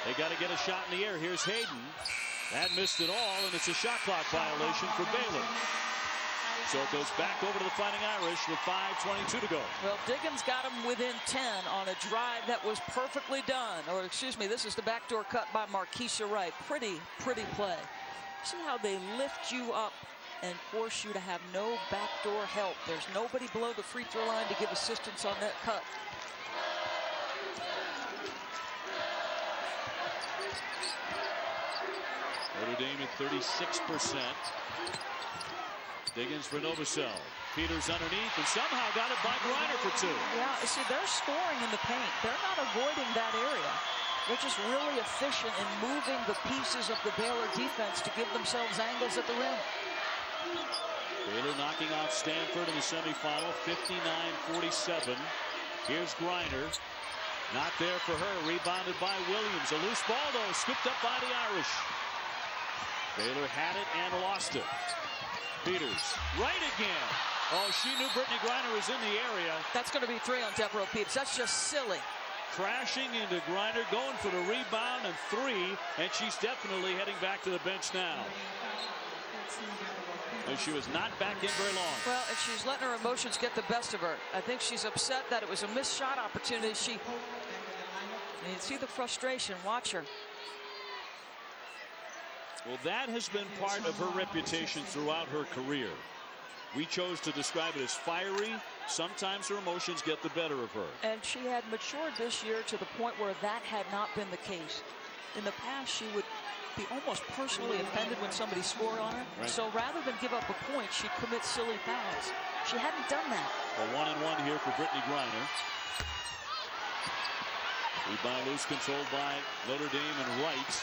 They got to get a shot in the air. Here's Hayden. That missed it all, and it's a shot clock violation for Baylor. So it goes back over to the Fighting Irish with 5:22 to go. Well, Diggins got him within 10 on a drive that was perfectly done. Or, excuse me, this is the backdoor cut by Marquisha Wright. Pretty play. See how they lift you up and force you to have no backdoor help. There's nobody below the free throw line to give assistance on that cut. Notre Dame at 36%. Diggins for Novosel. Peters underneath and somehow got it by Griner for 2. Yeah, see, they're scoring in the paint. They're not avoiding that area. They're just really efficient in moving the pieces of the Baylor defense to give themselves angles at the rim. Baylor knocking off Stanford in the semifinal, 59-47. Here's Griner. Not there for her. Rebounded by Williams. A loose ball, though, scooped up by the Irish. Baylor had it and lost it. Peters, right again. Oh, she knew Brittany Griner was in the area. That's going to be 3 on Deborah Peters. That's just silly. Crashing into Griner, going for the rebound and 3, and she's definitely heading back to the bench now. And she was not back in very long. Well, if she's letting her emotions get the best of her, I think she's upset that it was a missed shot opportunity. You see the frustration. Watch her. Well, that has been part of her reputation throughout her career. We chose to describe it as fiery. Sometimes her emotions get the better of her. And she had matured this year to the point where that had not been the case. In the past, she would be almost personally offended when somebody scored on her. Right. So rather than give up a point, she'd commit silly fouls. She hadn't done that. A 1-and-1 here for Brittany Griner. Rebound loose, controlled by Notre Dame and Wright,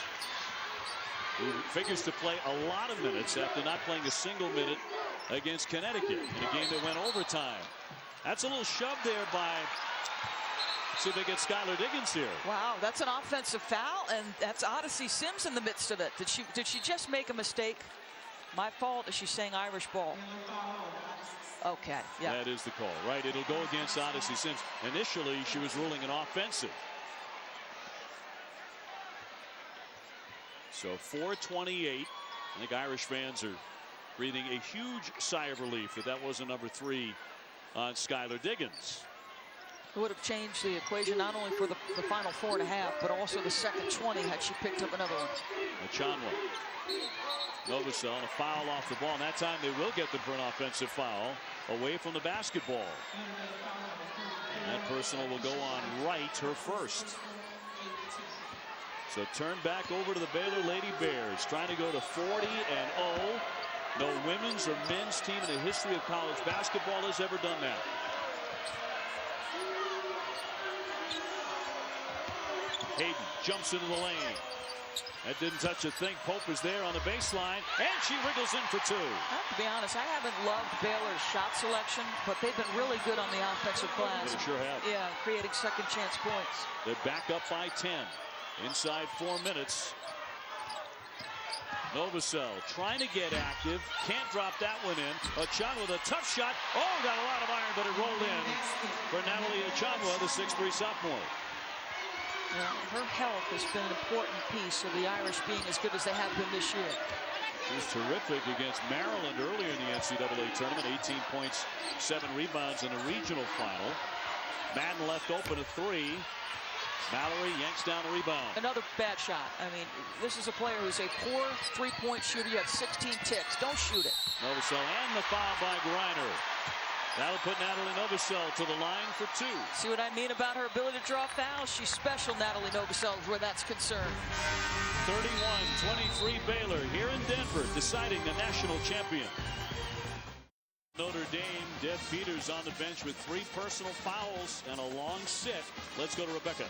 who figures to play a lot of minutes after not playing a single minute against Connecticut in a game that went overtime. That's a little shove there by, see if they get Skylar Diggins here. Wow, that's an offensive foul, and that's Odyssey Sims in the midst of it. Did she just make a mistake? My fault. Is she saying Irish ball? Okay, yeah. That is the call, right? It'll go against Odyssey Sims. Initially, she was ruling an offensive. So 4:28. I think Irish fans are breathing a huge sigh of relief that wasn't number 3 on Skylar Diggins. It would have changed the equation not only for the final 4.5, but also the second 20 had she picked up another one. Achanwa. Novosel on a foul off the ball, and that time they will get them for an offensive foul away from the basketball. That personal will go on Wright, her first. So turn back over to the Baylor Lady Bears, trying to go to 40-0. No women's or men's team in the history of college basketball has ever done that. Hayden jumps into the lane. That didn't touch a thing. Pope is there on the baseline, and she wriggles in for 2. I have to be honest, I haven't loved Baylor's shot selection, but they've been really good on the offensive glass. They sure have. Yeah, creating second chance points. They're back up by 10. Inside 4 minutes. Novosel trying to get active. Can't drop that one in. Achanwa with a tough shot. Oh, got a lot of iron, but it rolled in for Natalie Achanwa, the 6'3" sophomore. Her health has been an important piece of the Irish being as good as they have been this year. She was terrific against Maryland earlier in the NCAA tournament. 18 points, 7 rebounds in the regional final. Madden left open a 3. Mallory yanks down the rebound. Another bad shot. I mean, this is a player who's a poor three-point shooter. You had 16 ticks. Don't shoot it. Novosel and the foul by Griner. That'll put Natalie Novosel to the line for 2. See what I mean about her ability to draw fouls? She's special, Natalie Novosel, where that's concerned. 31-23 Baylor here in Denver, deciding the national champion. Notre Dame, Deb Peters on the bench with 3 personal fouls and a long sit. Let's go to Rebecca.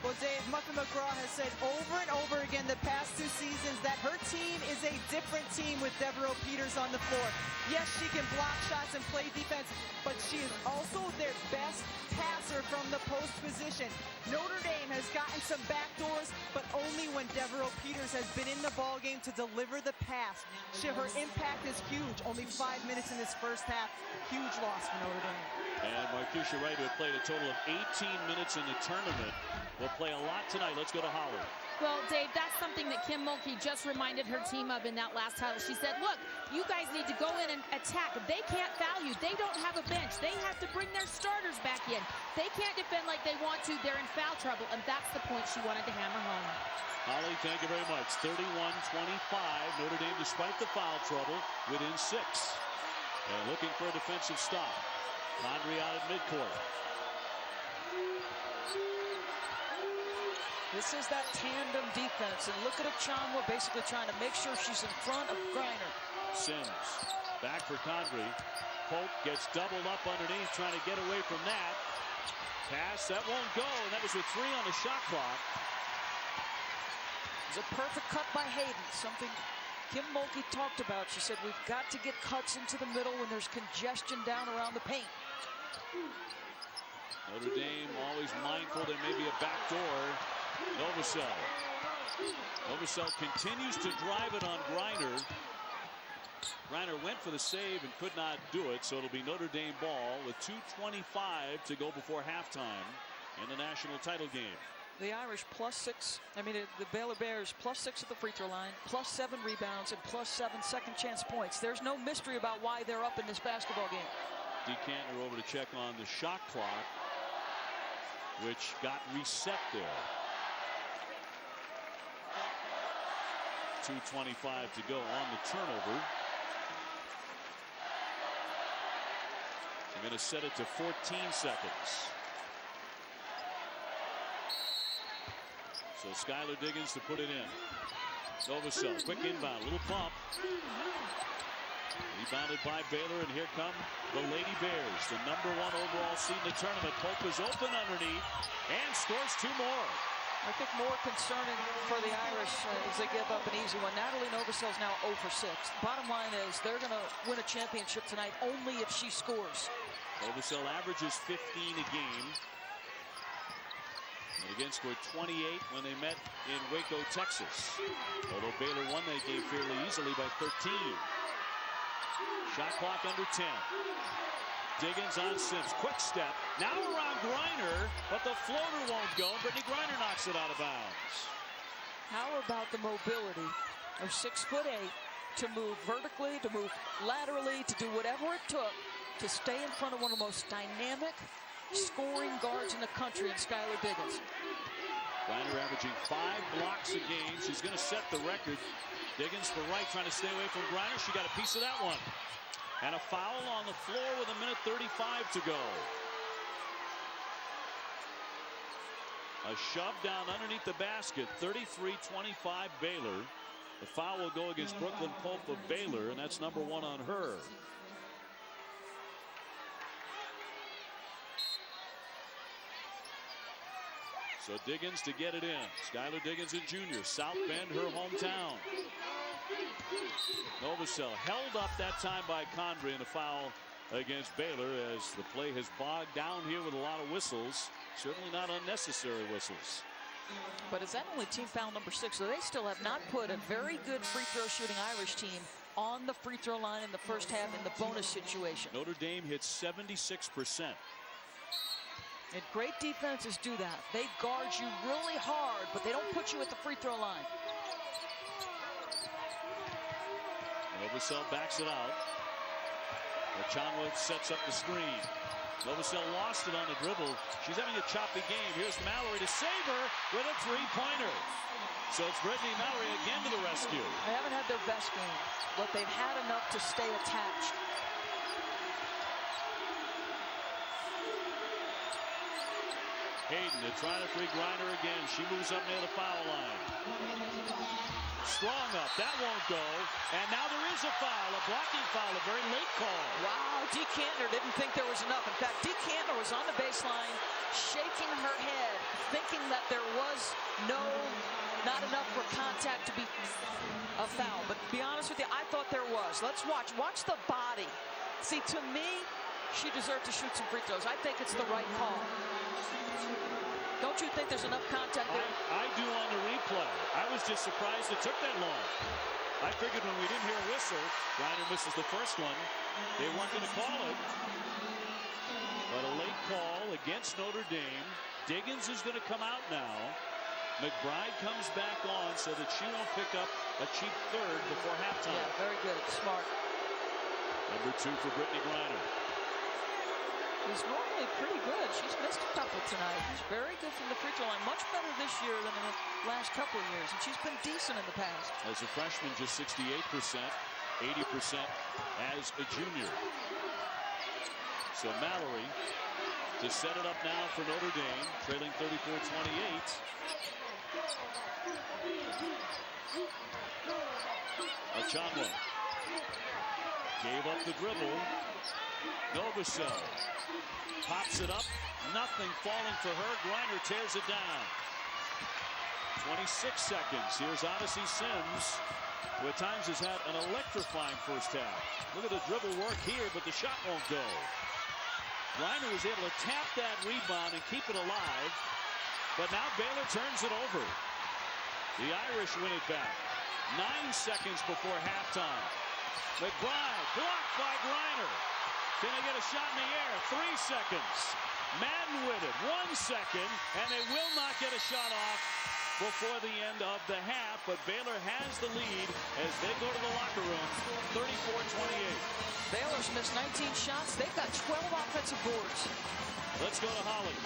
Well, Dave, Muffin McGraw has said over and over again the past 2 seasons that her team is a different team with Devereaux Peters on the floor. Yes, she can block shots and play defense, but she is also their best passer from the post position. Notre Dame has gotten some backdoors, but only when Devereaux Peters has been in the ballgame to deliver the pass. Her impact is huge. Only 5 minutes in this first half. Huge loss for Notre Dame. And Markeisha Wright, who had played a total of 18 minutes in the tournament, will play a lot tonight. Let's go to Holly. Well, Dave, that's something that Kim Mulkey just reminded her team of in that last title. She said, look, you guys need to go in and attack. They can't foul you. They don't have a bench. They have to bring their starters back in. They can't defend like they want to. They're in foul trouble, and that's the point she wanted to hammer home. Holly, thank you very much. 31-25. Notre Dame, despite the foul trouble, within 6. And looking for a defensive stop. Condry out at midcourt. This is that tandem defense, and look at Achanwa basically trying to make sure she's in front of Griner. Sims back for Condry. Pope gets doubled up underneath, trying to get away from that. Pass, that won't go, and that was with 3 on the shot clock. It's a perfect cut by Hayden, something Kim Mulkey talked about. She said, we've got to get cuts into the middle when there's congestion down around the paint. Notre Dame always mindful there may be a backdoor. Novosel. Novosel continues to drive it on Griner. Griner went for the save and could not do it, so it'll be Notre Dame ball with 2:25 to go before halftime in the national title game. The Irish +6. I mean, the Baylor Bears +6 at the free throw line, +7 rebounds, and +7 second chance points. There's no mystery about why they're up in this basketball game. DeCantner over to check on the shot clock, which got reset there. 2:25 to go on the turnover. They're going to set it to 14 seconds. So Skylar Diggins to put it in. Novosel, quick inbound, little pump. Rebounded by Baylor, and here come the Lady Bears, the #1 overall seed in the tournament. Pope is open underneath and scores 2 more. I think more concerning for the Irish is they give up an easy one. Natalie Novosel's now 0 for 6. Bottom line is they're going to win a championship tonight only if she scores. Novosel averages 15 a game. And again scored 28 when they met in Waco, Texas. Although Baylor won that game fairly easily by 13. Shot clock under 10. Diggins on Sims. Quick step. Now around Griner, but the floater won't go. Brittany Griner knocks it out of bounds. How about the mobility of 6'8" to move vertically, to move laterally, to do whatever it took to stay in front of one of the most dynamic scoring guards in the country in Skylar Diggins. Griner averaging 5 blocks a game. She's going to set the record. Diggins for right, trying to stay away from Griner. She got a piece of that one. And a foul on the floor with 1:35 to go. A shove down underneath the basket. 33-25 Baylor. The foul will go against Brooklyn Pope of Baylor, and that's #1 on her. So Diggins to get it in. Skylar Diggins, a junior. South Bend, her hometown. Novosel held up that time by Condrey, and a foul against Baylor as the play has bogged down here with a lot of whistles. Certainly not unnecessary whistles. But is that only team foul #6? So they still have not put a very good free throw shooting Irish team on the free throw line in the first half in the bonus situation. Notre Dame hits 76%. And great defenses do that. They guard you really hard, but they don't put you at the free throw line. Novosel backs it out. Ochanwa sets up the screen. Novosel lost it on the dribble. She's having a choppy game. Here's Mallory to save her with a 3-pointer. So it's Brittany Mallory again to the rescue. They haven't had their best game, but they've had enough to stay attached. Hayden to try to free Griner again. She moves up near the foul line. Strong up. That won't go. And now there is a foul, a blocking foul, a very late call. Wow, DeCantner didn't think there was enough. In fact, DeCantner was on the baseline, shaking her head, thinking that there was not enough for contact to be a foul. But to be honest with you, I thought there was. Let's watch. Watch the body. See, to me, she deserved to shoot some free throws. I think it's the right call. Don't you think there's enough contact there? I do on the replay. I was just surprised it took that long. I figured when we didn't hear a whistle, Griner misses the first one, they weren't going to call it. But a late call against Notre Dame. Diggins is going to come out now. McBride comes back on so that she won't pick up a cheap third before halftime. Yeah, very good. Smart. #2 for Brittany Griner. She's normally pretty good. She's missed a couple tonight. She's very good from the free throw line. Much better this year than in the last couple of years. And she's been decent in the past. As a freshman, just 68%, 80% as a junior. So Mallory to set it up now for Notre Dame, trailing 34-28. Ochanwa gave up the dribble. Novosel pops it up. Nothing falling for her. Griner tears it down. 26 seconds. Here's Odyssey Sims, who at times has had an electrifying first half. Look at the dribble work here, but the shot won't go. Griner was able to tap that rebound and keep it alive. But now Baylor turns it over. The Irish win it back. 9 seconds before halftime. McBride blocked by Griner. Can they get a shot in the air? 3 seconds. Madden with it. 1 second, and they will not get a shot off before the end of the half, but Baylor has the lead as they go to the locker room, 34-28. Baylor's missed 19 shots. They've got 12 offensive boards. Let's go to Holly.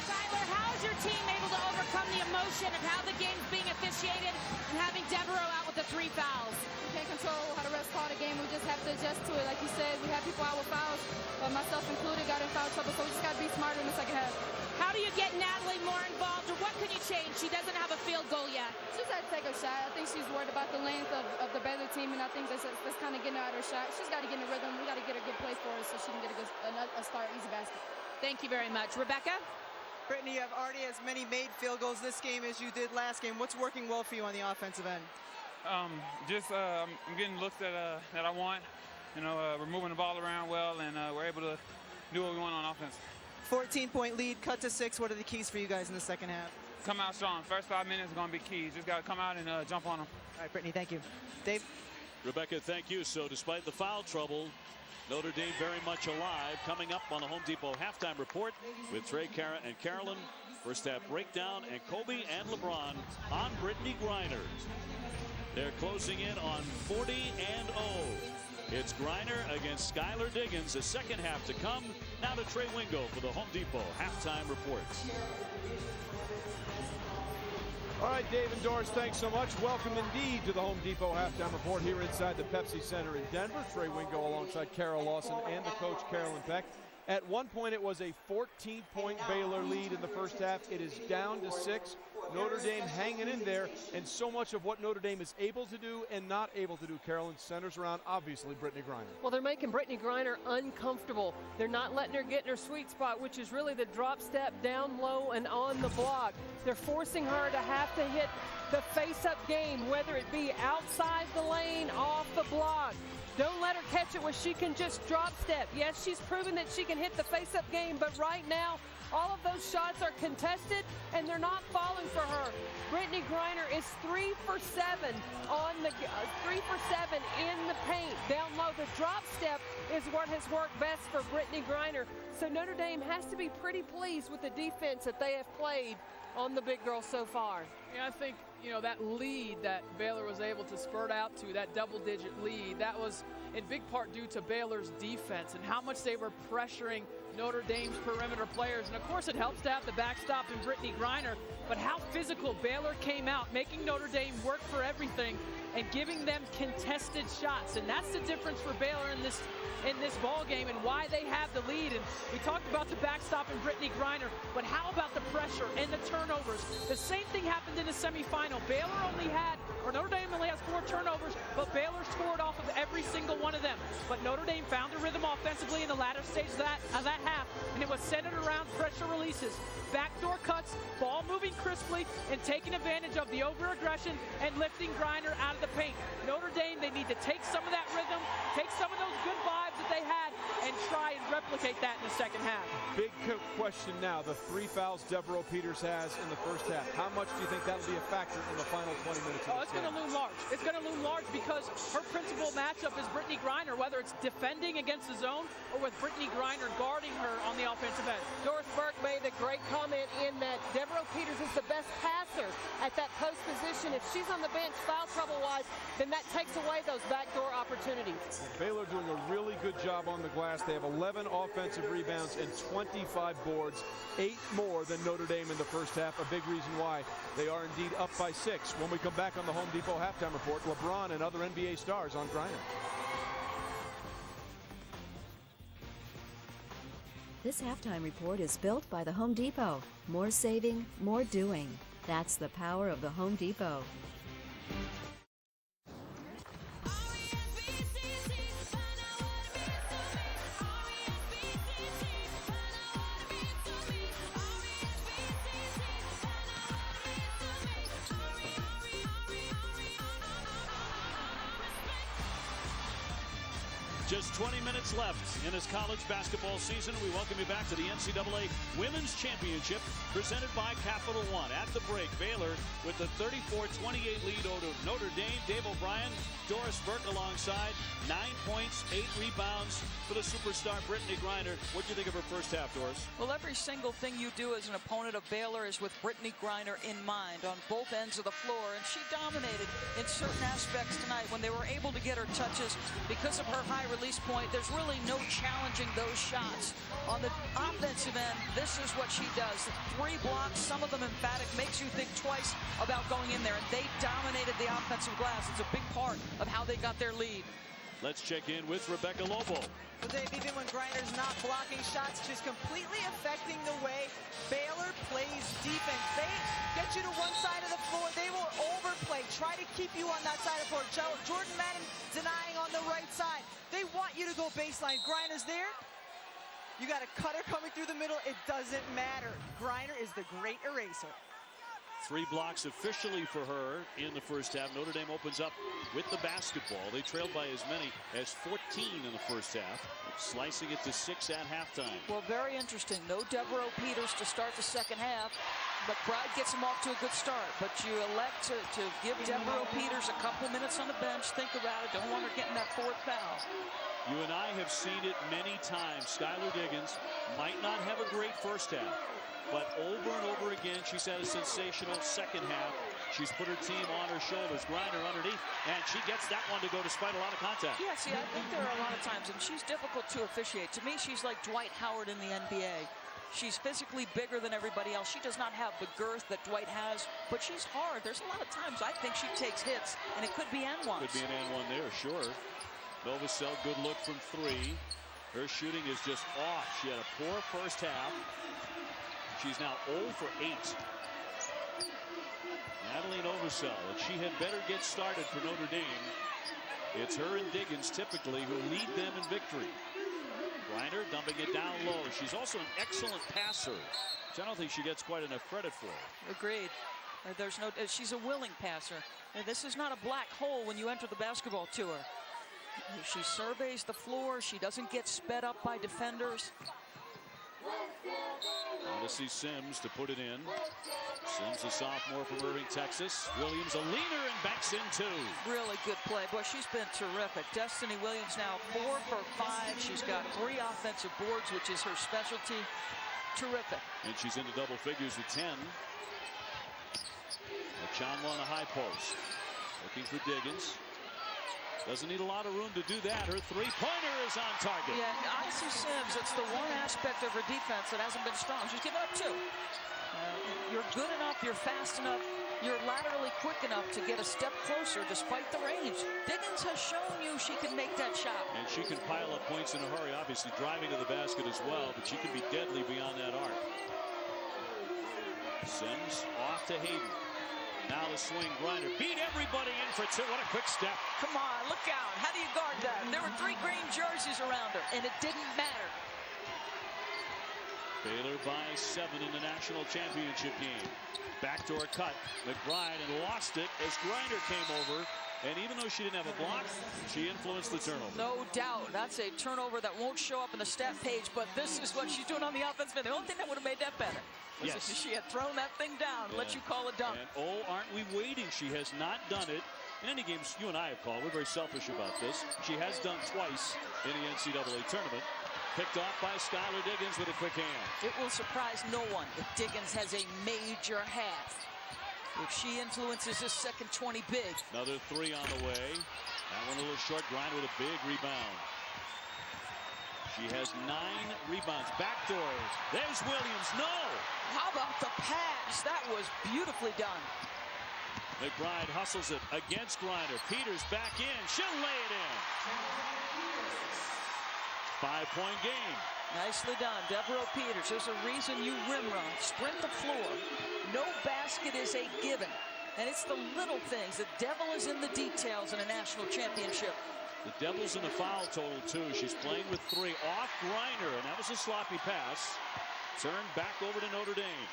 Skylar, how is your team able to overcome the emotion of how the game's being officiated and having Devereaux out with the 3 fouls? We can't control how the refs call the game. We just have to adjust to it. Like you said, we have people out with fouls, but myself included got in foul trouble, so we just got to be smarter in the second half. How do you get Natalie more involved, or what can you change? She doesn't have a field goal yet. She just had to take a shot. I think she's worried about the length of the Baylor team, and I think that's kind of getting her out of her shot. She's got to get in the rhythm. We got to get her good play for her so she can get a start, easy basket. Thank you very much. Rebecca? Brittany, you have already as many made field goals this game as you did last game. What's working well for you on the offensive end? I'm getting looks that I want. You know, we're moving the ball around well, and we're able to do what we want on offense. 14-point lead, cut to 6. What are the keys for you guys in the second half? Come out strong. First 5 minutes are going to be key. Just got to come out and jump on them. All right, Brittany, thank you. Dave? Rebecca, thank you. So despite the foul trouble, Notre Dame very much alive. Coming up on the Home Depot halftime report with Trey, Cara, and Carolyn. First half breakdown, and Kobe and LeBron on Brittany Griner. They're closing in on 40-0. It's Griner against Skylar Diggins. The second half to come. Now to Trey Wingo for the Home Depot halftime report. All right, Dave and Doris, thanks so much. Welcome indeed to the Home Depot halftime report here inside the Pepsi Center in Denver. Trey Wingo alongside Carol Lawson and the coach Carolyn Peck. At one point, it was a 14-point Baylor lead in the first half. It is down to 6. Notre Dame hanging in there, and so much of what Notre Dame is able to do and not able to do, Carolyn, centers around, obviously, Brittany Griner. Well, they're making Brittany Griner uncomfortable. They're not letting her get in her sweet spot, which is really the drop step down low and on the block. They're forcing her to have to hit the face-up game, whether it be outside the lane, off the block. Don't let her catch it where she can just drop step. Yes, she's proven that she can hit the face-up game, but right now, all of those shots are contested, and they're not falling for her. Brittany Griner is 3 for 7 on the 3 for 7 in the paint. Down low, the drop step is what has worked best for Brittany Griner. So Notre Dame has to be pretty pleased with the defense that they have played on the big girl so far. Yeah, I think, you know, that lead that Baylor was able to spurt out to, that double-digit lead, that was in big part due to Baylor's defense and how much they were pressuring Notre Dame's perimeter players. And of course it helps to have the backstop in Brittany Griner, but how physical Baylor came out, making Notre Dame work for everything and giving them contested shots. And that's the difference for Baylor in this ball game and why they have the lead. And we talked about the backstop in Brittany Griner, but how about the pressure and the turnovers? The same thing happened in the semifinal. Notre Dame only has 4 turnovers, but Baylor scored off of every single one of them. But Notre Dame found a rhythm offensively in the latter stage of that half, and it was centered around pressure releases, backdoor cuts, ball moving crisply, and taking advantage of the over-aggression and lifting Griner out of the paint. Notre Dame, they need to take some of that rhythm, take some of those good vibes that they had, and try and replicate that in the second half. Big question now, the 3 fouls Devereaux Peters has in the first half. How much do you think that will be a factor in the final 20 minutes of it's going to loom large. It's going to loom large because her principal matchup is Brittany Griner, whether it's defending against the zone or with Brittany Griner guarding her on the offensive end. Doris Burke made a great comment in that Devereaux Peters is the best passer at that post position. If she's on the bench foul trouble-wise, then that takes away those backdoor opportunities. Baylor doing a really good job on the glass. They have 11 offensive rebounds and 25 boards, 8 more than Notre Dame in the first half. A big reason why they are indeed up by 6. When we come back on the Home Depot halftime report, LeBron and other NBA stars on Griner. This halftime report is built by the Home Depot. More saving, more doing. That's the power of the Home Depot. Just 20 minutes left in this college basketball season. We welcome you back to the NCAA Women's Championship presented by Capital One. At the break, Baylor with the 34-28 lead over Notre Dame. Dave O'Brien, Doris Burke alongside. 9 points, 8 rebounds for the superstar Brittany Griner. What do you think of her first half, Doris? Well, every single thing you do as an opponent of Baylor is with Brittany Griner in mind on both ends of the floor, and she dominated in certain aspects tonight when they were able to get her touches because of her high release point. There's really no challenging those shots. On the offensive end, this is what she does. 3 blocks, some of them emphatic, makes you think twice about going in there, and they dominated the offensive glass. It's a big part of how they got their lead. Let's check in with Rebecca Lobo. Well, Dave, even when Griner's not blocking shots, she's completely affecting the way Baylor plays defense. They get you to one side of the floor. They will overplay, try to keep you on that side of the floor. Jordan Madden denying on the right side. They want you to go baseline. Griner's there. You got a cutter coming through the middle. It doesn't matter. Griner is the great eraser. 3 blocks officially for her in the first half. Notre Dame opens up with the basketball. They trailed by as many as 14 in the first half, slicing it to 6 at halftime. Well, very interesting. No Devereaux Peters to start the second half. McBride gets him off to a good start, but you elect to give Devereaux Peters a couple minutes on the bench. Think about it. Don't want her getting that 4th foul. You and I have seen it many times. Skylar Diggins might not have a great first half, but over and over again, she's had a sensational second half. She's put her team on her shoulders. Griner underneath, and she gets that one to go despite a lot of contact. Yeah, see, I think there are a lot of times, and she's difficult to officiate. To me, she's like Dwight Howard in the NBA. She's physically bigger than everybody else. She does not have the girth that Dwight has, but she's hard. There's a lot of times I think she takes hits, and it could be and-ones. Could be an and-one there, sure. Novosel, good look from 3. Her shooting is just off. She had a poor first half. She's now 0 for 8. Natalie Novosel, and she had better get started for Notre Dame. It's her and Diggins typically who lead them in victory. Griner dumping it down low. She's also an excellent passer, which I don't think she gets quite enough credit for. Agreed. There's no. She's a willing passer. This is not a black hole when you enter the basketball tour. She surveys the floor. She doesn't get sped up by defenders. Odyssey Sims to put it in. Sims, a sophomore from Irving, Texas. Williams, a leaner, and backs in 2. Really good play. Boy, she's been terrific. Destiny Williams now 4 for 5. She's got 3 offensive boards, which is her specialty. Terrific. And she's into double figures with 10. Achanwa on a high post. Looking for Diggins. Doesn't need a lot of room to do that. Her 3-pointer is on target. Yeah, Odyssey Sims, it's the one aspect of her defense that hasn't been strong. She's given up 2. You're good enough, you're fast enough, you're laterally quick enough to get a step closer despite the range. Diggins has shown you she can make that shot. And she can pile up points in a hurry, obviously driving to the basket as well, but she can be deadly beyond that arc. Sims off to Hayden. Now the swing. Griner beat everybody in for 2. What a quick step. Come on, look out. How do you guard that? There were 3 green jerseys around her, and it didn't matter. Baylor by 7 in the national championship game. Backdoor cut. McBride and lost it as Griner came over. And even though she didn't have a block, she influenced the turnover. No doubt. That's a turnover that won't show up in the stat page, but this is what she's doing on the offensive end. The only thing that would have made that better was if she had thrown that thing down, let you call a dunk. And oh, aren't we waiting? She has not done it. In any games you and I have called, we're very selfish about this. She has done twice in the NCAA tournament. Picked off by Skylar Diggins with a quick hand. It will surprise no one if Diggins has a major half. If she influences this second 20 big. Another 3 on the way. That one a little short. Griner with a big rebound. She has 9 rebounds. Backdoor. There's Williams. No. How about the pass? That was beautifully done. McBride hustles it against Griner. Peters back in. She'll lay it in. 5-point game. Nicely done. Devereaux Peters. There's a reason you rim run. Sprint the floor. No basket is a given. And it's the little things. The devil is in the details in a national championship. The devil's in the foul total, too. She's playing with 3 off Griner, and that was a sloppy pass. Turned back over to Notre Dame.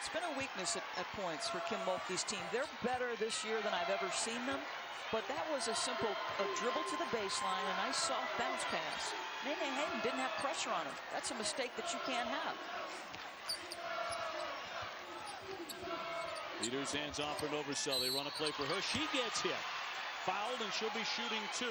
It's been a weakness at points for Kim Mulkey's team. They're better this year than I've ever seen them. but that was a simple dribble to the baseline, a nice soft bounce pass. Nene Hayden didn't have pressure on him. That's a mistake that you can't have. Peters hands off for Novosel. They run a play for her. She gets hit. Fouled, and she'll be shooting 2.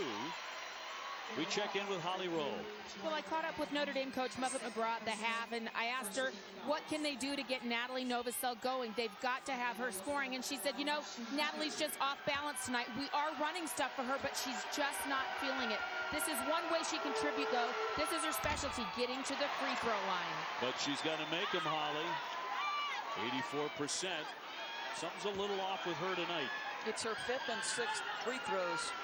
We check in with Holly Rowe. Well, I caught up with Notre Dame coach Muffet McGraw at the half, and I asked her, what can they do to get Natalie Novosel going? They've got to have her scoring. And she said, you know, Natalie's just off balance tonight. We are running stuff for her, but she's just not feeling it. This is one way she contribute, though. This is her specialty, getting to the free throw line. But she's got to make them, Holly. 84%. Something's a little off with her tonight. It's her 5th and 6th free throws,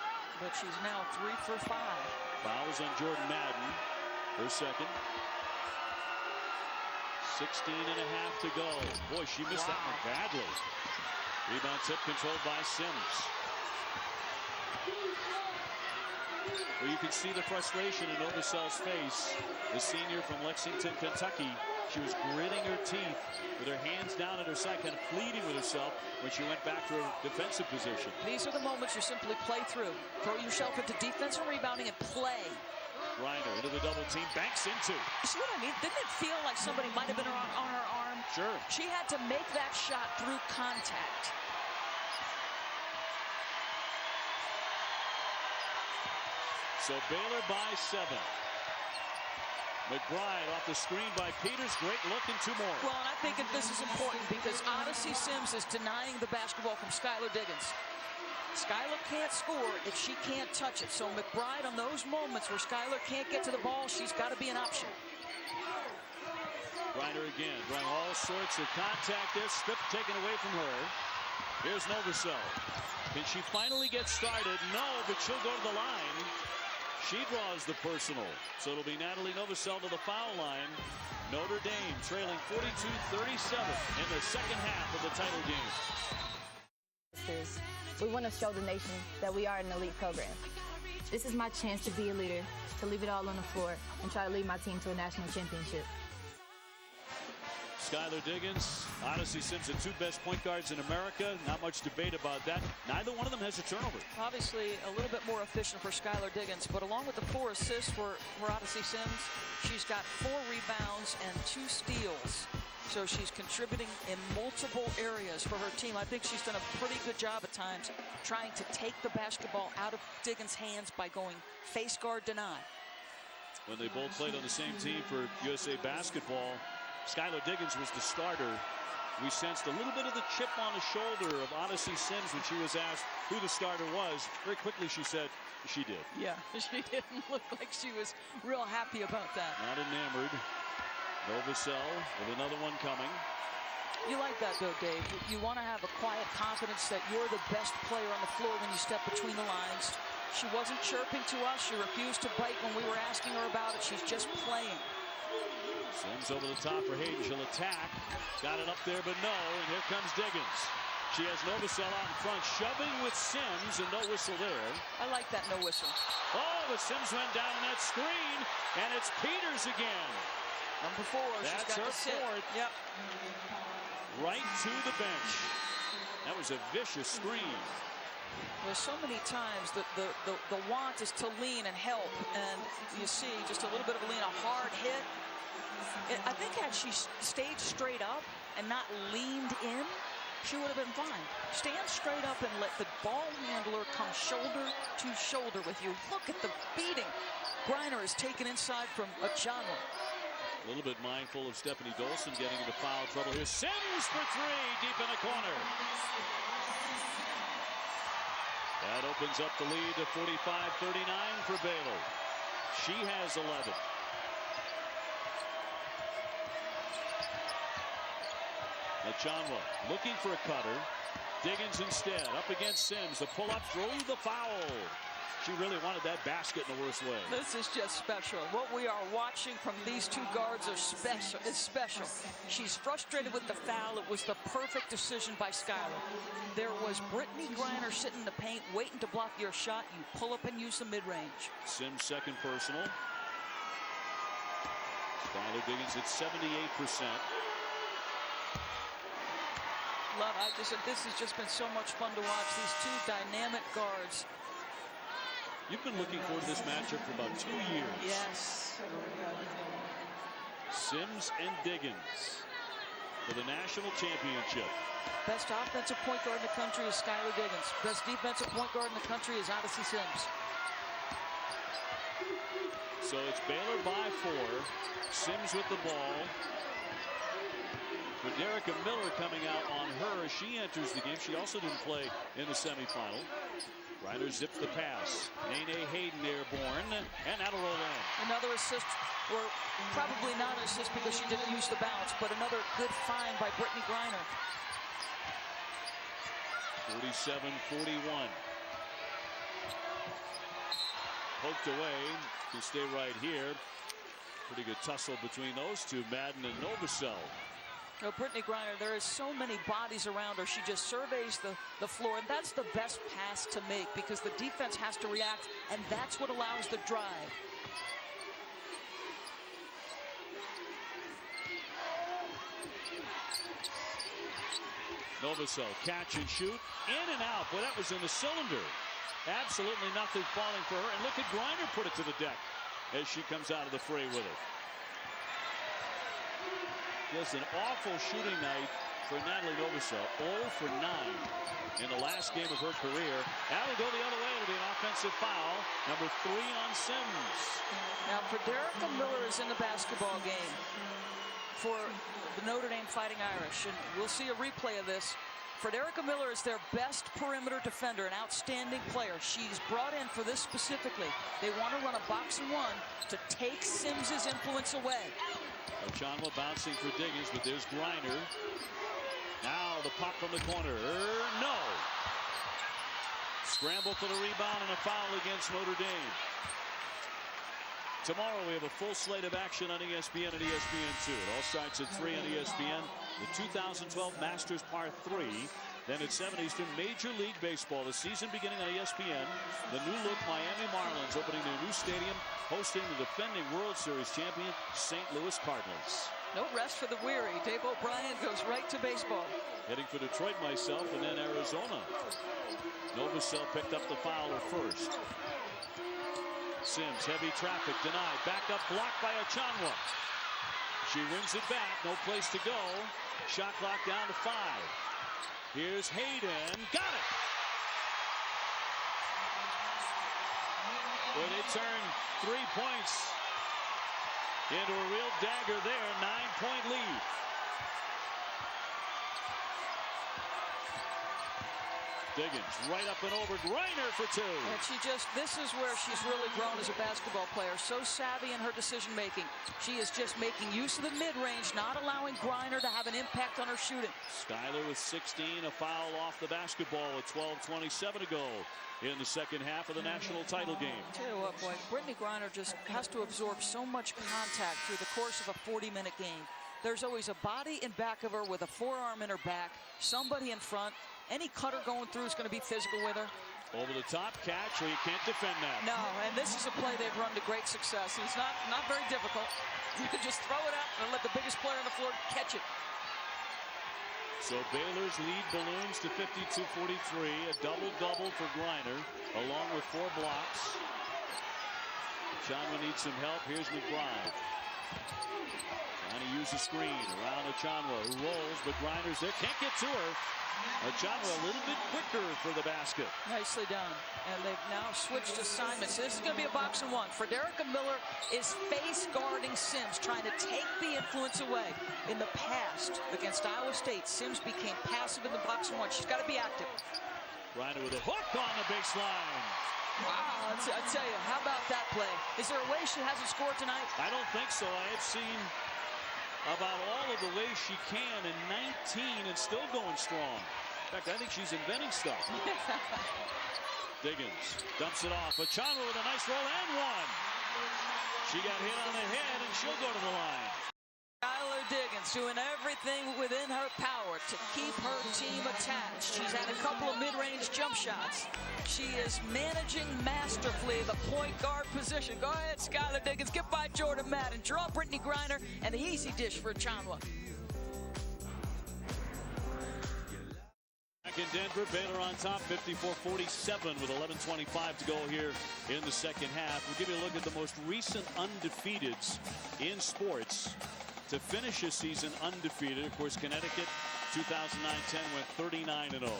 but she's now 3 for 5. Fouls on Jordan Madden. Her second. 16 and a half to go. Boy, she missed that one badly. Rebound tip controlled by Sims. Well, you can see the frustration in Novosel's face. The senior from Lexington, Kentucky. She was gritting her teeth with her hands down at her side, kind of pleading with herself when she went back to her defensive position. These are the moments you simply play through. Throw yourself into defense and rebounding and play. Reiner into the double team, banks into. You see what I mean? Didn't it feel like somebody might have been on her arm? Sure. She had to make that shot through contact. So Baylor by 7. McBride off the screen by Peters. Great look and 2 more. Well, and I think that this is important because Odyssey Sims is denying the basketball from Skylar Diggins. Skylar can't score if she can't touch it. So McBride, on those moments where Skylar can't get to the ball, she's got to be an option. Reiner again, drawing all sorts of contact there. Strip taken away from her. Here's Novosel. Can she finally get started? No, but she'll go to the line. She draws the personal. So it'll be Natalie Novosel to the foul line. Notre Dame trailing 42-37 in the second half of the title game. We want to show the nation that we are an elite program. This is my chance to be a leader, to leave it all on the floor, and try to lead my team to a national championship. Skylar Diggins, Odyssey Sims, the 2 best point guards in America. Not much debate about that. Neither one of them has a turnover. Obviously, a little bit more efficient for Skylar Diggins, but along with the 4 assists for Odyssey Sims, she's got 4 rebounds and 2 steals. So she's contributing in multiple areas for her team. I think she's done a pretty good job at times trying to take the basketball out of Diggins' hands by going face guard deny. When they both played on the same team for USA Basketball, Skylar Diggins was the starter. We sensed a little bit of the chip on the shoulder of Odyssey Sims when she was asked who the starter was. Very quickly she said she did. Yeah, she didn't look like she was real happy about that. Not enamored. Novosel with another one coming. You like that, though, Dave. You want to have a quiet confidence that you're the best player on the floor when you step between the lines. She wasn't chirping to us. She refused to bite when we were asking her about it. She's just playing. Sims over the top for Hayden. She'll attack. Got it up there, but no. And here comes Diggins. She has Novosel out in front, shoving with Sims, and no whistle there. I like that no whistle. Oh, but Sims went down in that screen, and it's Peters again. Number 4. That's she's got her to sit. 4th. Yep. Right to the bench. That was a vicious screen. There's so many times that the want is to lean and help, and you see just a little bit of a lean, a hard hit. I think had she stayed straight up and not leaned in, she would have been fine. Stand straight up and let the ball handler come shoulder to shoulder with you. Look at the beating. Griner is taken inside from Achanwa. A little bit mindful of Stephanie Dolson getting into foul trouble here. Sims for 3 deep in the corner. That opens up the lead to 45-39 for Baylor. She has 11. Achanwa looking for a cutter. Diggins instead up against Sims. A pull up through the foul. She really wanted that basket in the worst way. This is just special. What we are watching from these 2 guards are special. It's special. She's frustrated with the foul. It was the perfect decision by Skylar. There was Brittany Griner sitting in the paint waiting to block your shot. You pull up and use the mid-range. Sims second personal. Skylar Diggins at 78%. Love it. This has just been so much fun to watch. These two dynamic guards. You've been looking forward to this matchup for about 2 years. Yes. Sims and Diggins for the national championship. Best offensive point guard in the country is Skylar Diggins. Best defensive point guard in the country is Odyssey Sims. So it's Baylor by 4. Sims with the ball. Frederica Miller coming out on her as she enters the game. She also didn't play in the semifinal. Reiner zips the pass. Nene Hayden airborne, and that'll roll in. Another assist, or probably not an assist because she didn't use the bounce, but another good find by Brittany Griner. 47-41. Poked away. Can stay right here. Pretty good tussle between those two, Madden and Novosel. You know, Brittany Griner, there is so many bodies around her. She just surveys the floor, and that's the best pass to make because the defense has to react, and that's what allows the drive. Novosel, catch and shoot, in and out. Boy, that was in the cylinder. Absolutely nothing falling for her, and look at Griner put it to the deck as she comes out of the fray with it. Just an awful shooting night for Natalie Novosel. 0 for 9 in the last game of her career. That'll go the other way. It'll be an offensive foul. Number 3 on Sims. Now, Frederica Miller is in the basketball game for the Notre Dame Fighting Irish, and we'll see a replay of this. Frederica Miller is their best perimeter defender, an outstanding player. She's brought in for this specifically. They want to run a box and one to take Sims's influence away. Ochanwa bouncing for Diggins, but there's Griner. Now the pop from the corner. No. Scramble for the rebound and a foul against Notre Dame. Tomorrow we have a full slate of action on ESPN and ESPN2. It all starts at 3 on ESPN. The 2012 Masters Par 3. Then at 7 Eastern, Major League Baseball. The season beginning on ESPN. The new look Miami Marlins opening their new stadium, hosting the defending World Series champion St. Louis Cardinals. No rest for the weary. Dave O'Brien goes right to baseball. Heading for Detroit myself, and then Arizona. Novosel picked up the foul at first. Sims, heavy traffic, denied. Back up, blocked by Ochanwa. She wins it back, no place to go. Shot clock down to 5. Here's Hayden, got it! Well, they turn 3 points into a real dagger there, 9-point lead. Diggins right up and over. Griner for 2. And this is where she's really grown as a basketball player. So savvy in her decision making. She is just making use of the mid-range, not allowing Griner to have an impact on her shooting. Skyler with 16, a foul off the basketball with 12:27 to go in the second half of the national title game. Tell you what, boy, Brittany Griner just has to absorb so much contact through the course of a 40-minute game. There's always a body in back of her with a forearm in her back, somebody in front. Any cutter going through is going to be physical with her. Over the top catch, or you can't defend that. No, and this is a play they've run to great success. It's not very difficult. You can just throw it out and let the biggest player on the floor catch it. So Baylor's lead balloons to 52-43. A double-double for Griner, along with 4 blocks. Ochanwa needs some help. Here's McBride. Trying to use a screen around Ochanwa, who rolls, but Griner's there. Can't get to her. Ochanwa a little bit quicker for the basket. Nicely done. And they've now switched assignments. This is going to be a box and one. Frederica Miller is face guarding Sims, trying to take the influence away. In the past, against Iowa State, Sims became passive in the box and one. She's got to be active. Griner with a hook on the baseline. Wow, I tell you, how about that play? Is there a way she hasn't scored tonight? I don't think so. I have seen about all of the ways she can in 19 and still going strong. In fact, I think she's inventing stuff. Diggins dumps it off. Ochanwa with a nice roll and one. She got hit on the head and she'll go to the line. Skylar Diggins doing everything within her power to keep her team attached. She's had a couple of mid-range jump shots. She is managing masterfully the point guard position. Go ahead, Skylar Diggins. Get by Jordan Madden. Draw Brittany Griner, and the easy dish for Ochanwa. Back in Denver, Baylor on top 54-47 with 11:25 to go here in the second half. We'll give you a look at the most recent undefeateds in sports to finish a season undefeated. Of course, Connecticut 2009-10 went 39-0.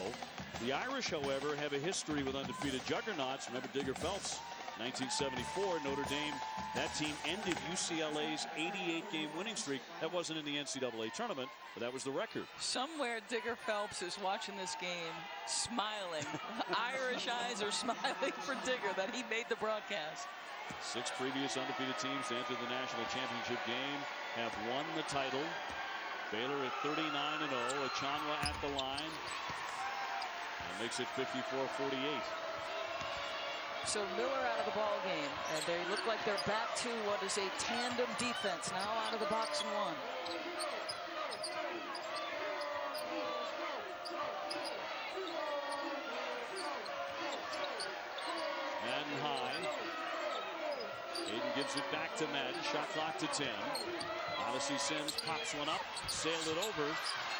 The Irish, however, have a history with undefeated juggernauts. Remember Digger Phelps, 1974, Notre Dame. That team ended UCLA's 88-game winning streak. That wasn't in the NCAA tournament, but that was the record. Somewhere Digger Phelps is watching this game smiling. Irish eyes are smiling for Digger that he made the broadcast. 6 previous undefeated teams to enter the national championship game have won the title. Baylor at 39-0. Achanwa at the line. And makes it 54-48. So Miller out of the ball game, and they look like they're back to what is a tandem defense now out of the box and one. Madden high. Hayden gives it back to Madden. Shot clock to 10. Odyssey Sims pops one up, sailed it over,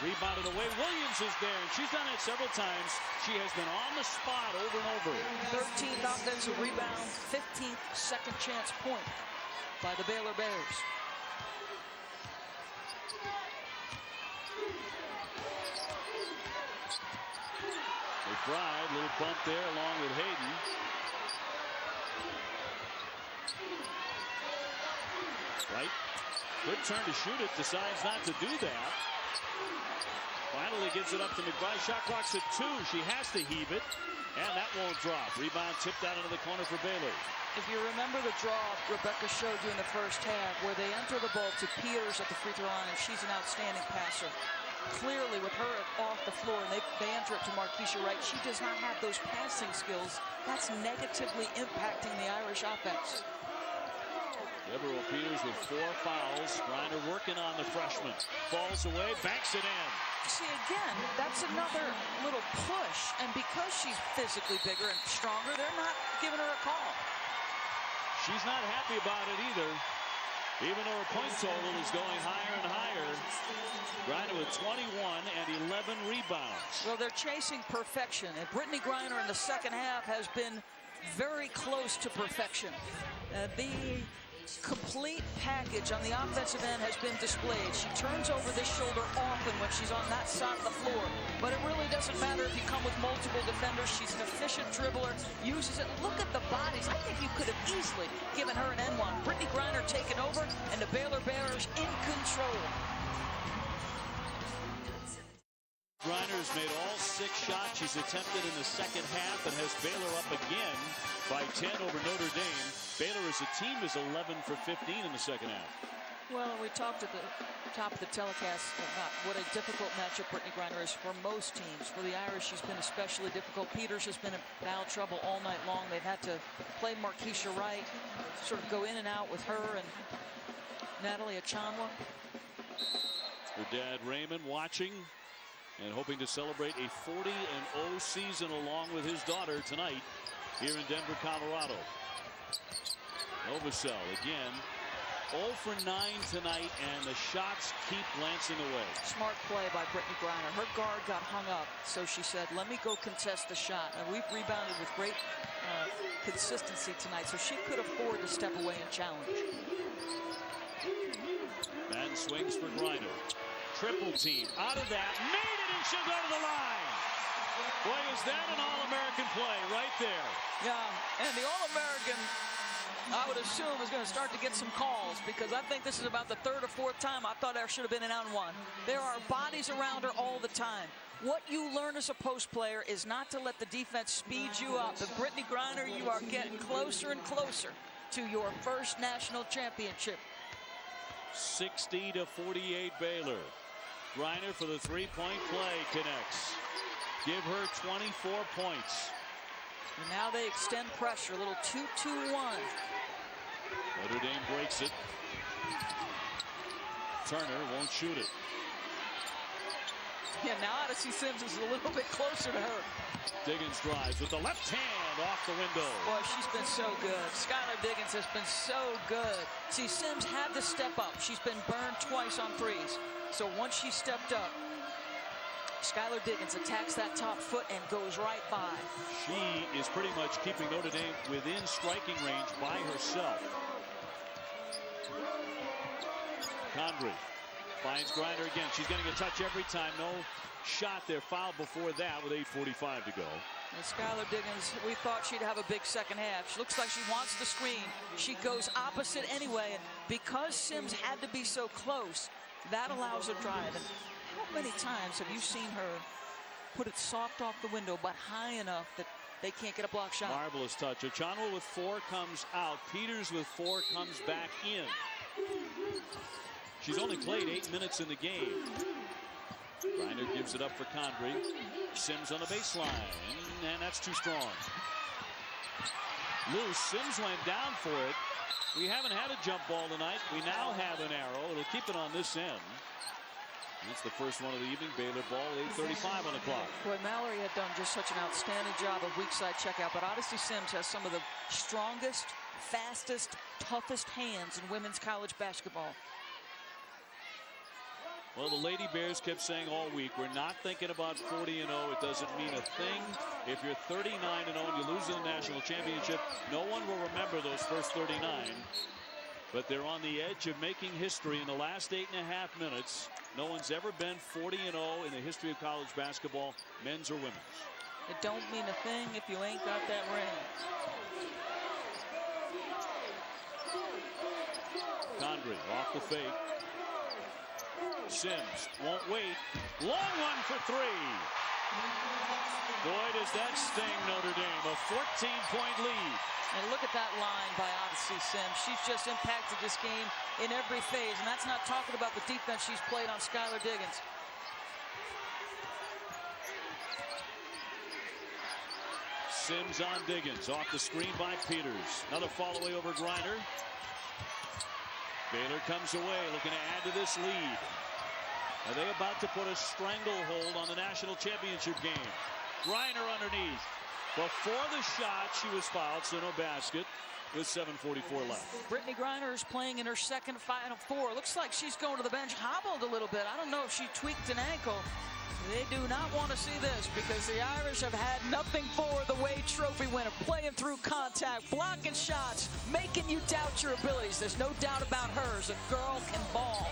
rebounded away. Williams is there, and she's done it several times. She has been on the spot over and over. 13th offensive rebound, 15th second chance point by the Baylor Bears. McBride, little bump there along with Hayden. Right. Good turn to shoot it. Decides not to do that. Finally gives it up to McBride. Shot clock's at 2. She has to heave it. And that won't drop. Rebound tipped out into the corner for Baylor. If you remember the draw Rebecca showed you in the first half where they enter the ball to Peters at the free throw line, and she's an outstanding passer. Clearly with her off the floor and they enter it to Marquisha Wright, she does not have those passing skills. That's negatively impacting the Irish offense. Deborah Peters with 4 fouls. Griner working on the freshman. Falls away, banks it in. See, again, that's another little push. And because she's physically bigger and stronger, they're not giving her a call. She's not happy about it either. Even though her point total is going higher and higher. Griner with 21 and 11 rebounds. Well, they're chasing perfection. And Brittany Griner in the second half has been very close to perfection. The complete package on the offensive end has been displayed. She turns over this shoulder often when she's on that side of the floor, but it really doesn't matter if you come with multiple defenders. She's an efficient dribbler, uses it. Look at the bodies. I think you could have easily given her an N1. Brittany Griner taking over, and the Baylor Bears in control. Griner's made all 6 shots she's attempted in the second half and has Baylor up again by 10 over Notre Dame. Baylor as a team is 11 for 15 in the second half. Well, we talked at the top of the telecast about what a difficult matchup Brittany Griner is for most teams. For the Irish, she's been especially difficult. Peters has been in foul trouble all night long. They've had to play Marquisha Wright, sort of go in and out with her and Natalie Achanwa. Her dad Raymond watching and hoping to celebrate a 40-0 season along with his daughter tonight here in Denver, Colorado. Novosel again 0 for 9 tonight, and the shots keep glancing away. Smart play by Brittany Griner. Her guard got hung up, so she said, let me go contest the shot. And we've rebounded with great consistency tonight, so she could afford to step away and challenge. Madden swings for Griner. Triple team out of that, made it, and she'll go to the line. Boy, is that an All-American play right there. Yeah, and the All-American, I would assume, is going to start to get some calls, because I think this is about the 3rd or 4th time I thought there should have been an N1. There are bodies around her all the time. What you learn as a post player is not to let the defense speed you up. And Brittany Griner, you are getting closer and closer to your first national championship. 60-48 Baylor. Griner for the 3-point play connects. Give her 24 points. And now they extend pressure, a little 2-2-1. Notre Dame breaks it. Turner won't shoot it. Yeah, now Odyssey Sims is a little bit closer to her. Diggins drives with the left hand off the window. Boy, she's been so good. Skylar Diggins has been so good. See, Sims had to step up. She's been burned twice on threes. So once she stepped up, Skylar Diggins attacks that top foot and goes right by. She is pretty much keeping Notre Dame within striking range by herself. Condry finds Griner again. She's getting a touch every time. No shot there. Fouled before that with 8:45 to go. And Skylar Diggins, we thought she'd have a big second half. She looks like she wants the screen. She goes opposite anyway. And because Sims had to be so close, that allows her drive. And how many times have you seen her put it soft off the window, but high enough that they can't get a block shot? Marvelous touch. Ochanwa with 4 comes out. Peters with 4 comes back in. She's only played 8 minutes in the game. Griner gives it up for Condry. Sims on the baseline, and that's too strong. Loose. Sims went down for it. We haven't had a jump ball tonight. We now have an arrow. It'll keep it on this end. That's the first one of the evening. Baylor ball, 8:35 on the clock. Boy, Mallory had done just such an outstanding job of weak side checkout, but Odyssey Sims has some of the strongest, fastest, toughest hands in women's college basketball. Well, the Lady Bears kept saying all week, we're not thinking about 40-0. It doesn't mean a thing. If you're 39-0 and you lose in the national championship, no one will remember those first 39. But they're on the edge of making history in the last 8.5 minutes. No one's ever been 40-0 in the history of college basketball, men's or women's. It don't mean a thing if you ain't got that ring. Condry off the fake. Sims won't wait. Long one for 3. Boy, does that sting Notre Dame. A 14-point lead. And look at that line by Odyssey Sims. She's just impacted this game in every phase. And that's not talking about the defense she's played on Skylar Diggins. Sims on Diggins. Off the screen by Peters. Another fall away over Griner. Baylor comes away looking to add to this lead. Are they about to put a stranglehold on the national championship game? Griner underneath. Before the shot, she was fouled, so no basket with 7:44 left. Brittany Griner is playing in her second Final Four. Looks like she's going to the bench, hobbled a little bit. I don't know if she tweaked an ankle. They do not want to see this because the Irish have had nothing for the Wade Trophy winner. Playing through contact, blocking shots, making you doubt your abilities. There's no doubt about hers. A girl can ball.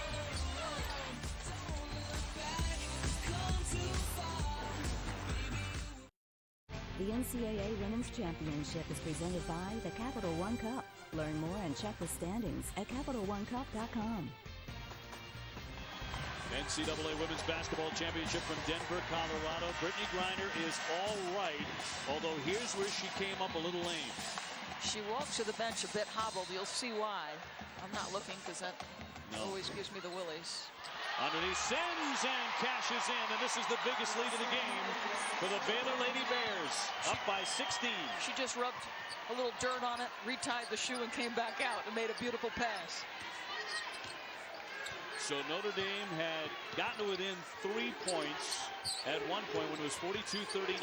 The NCAA Women's Championship is presented by the Capital One Cup. Learn more and check the standings at CapitalOneCup.com. NCAA Women's Basketball Championship from Denver, Colorado. Brittany Griner is all right, although here's where she came up a little lame. She walks to the bench a bit hobbled. You'll see why. I'm not looking because that always gives me the willies. Underneath Sims and cashes in, and this is the biggest lead of the game for the Baylor Lady Bears, up by 16. She just rubbed a little dirt on it, retied the shoe, and came back out and made a beautiful pass. So Notre Dame had gotten to within 3 points at one point when it was 42-39.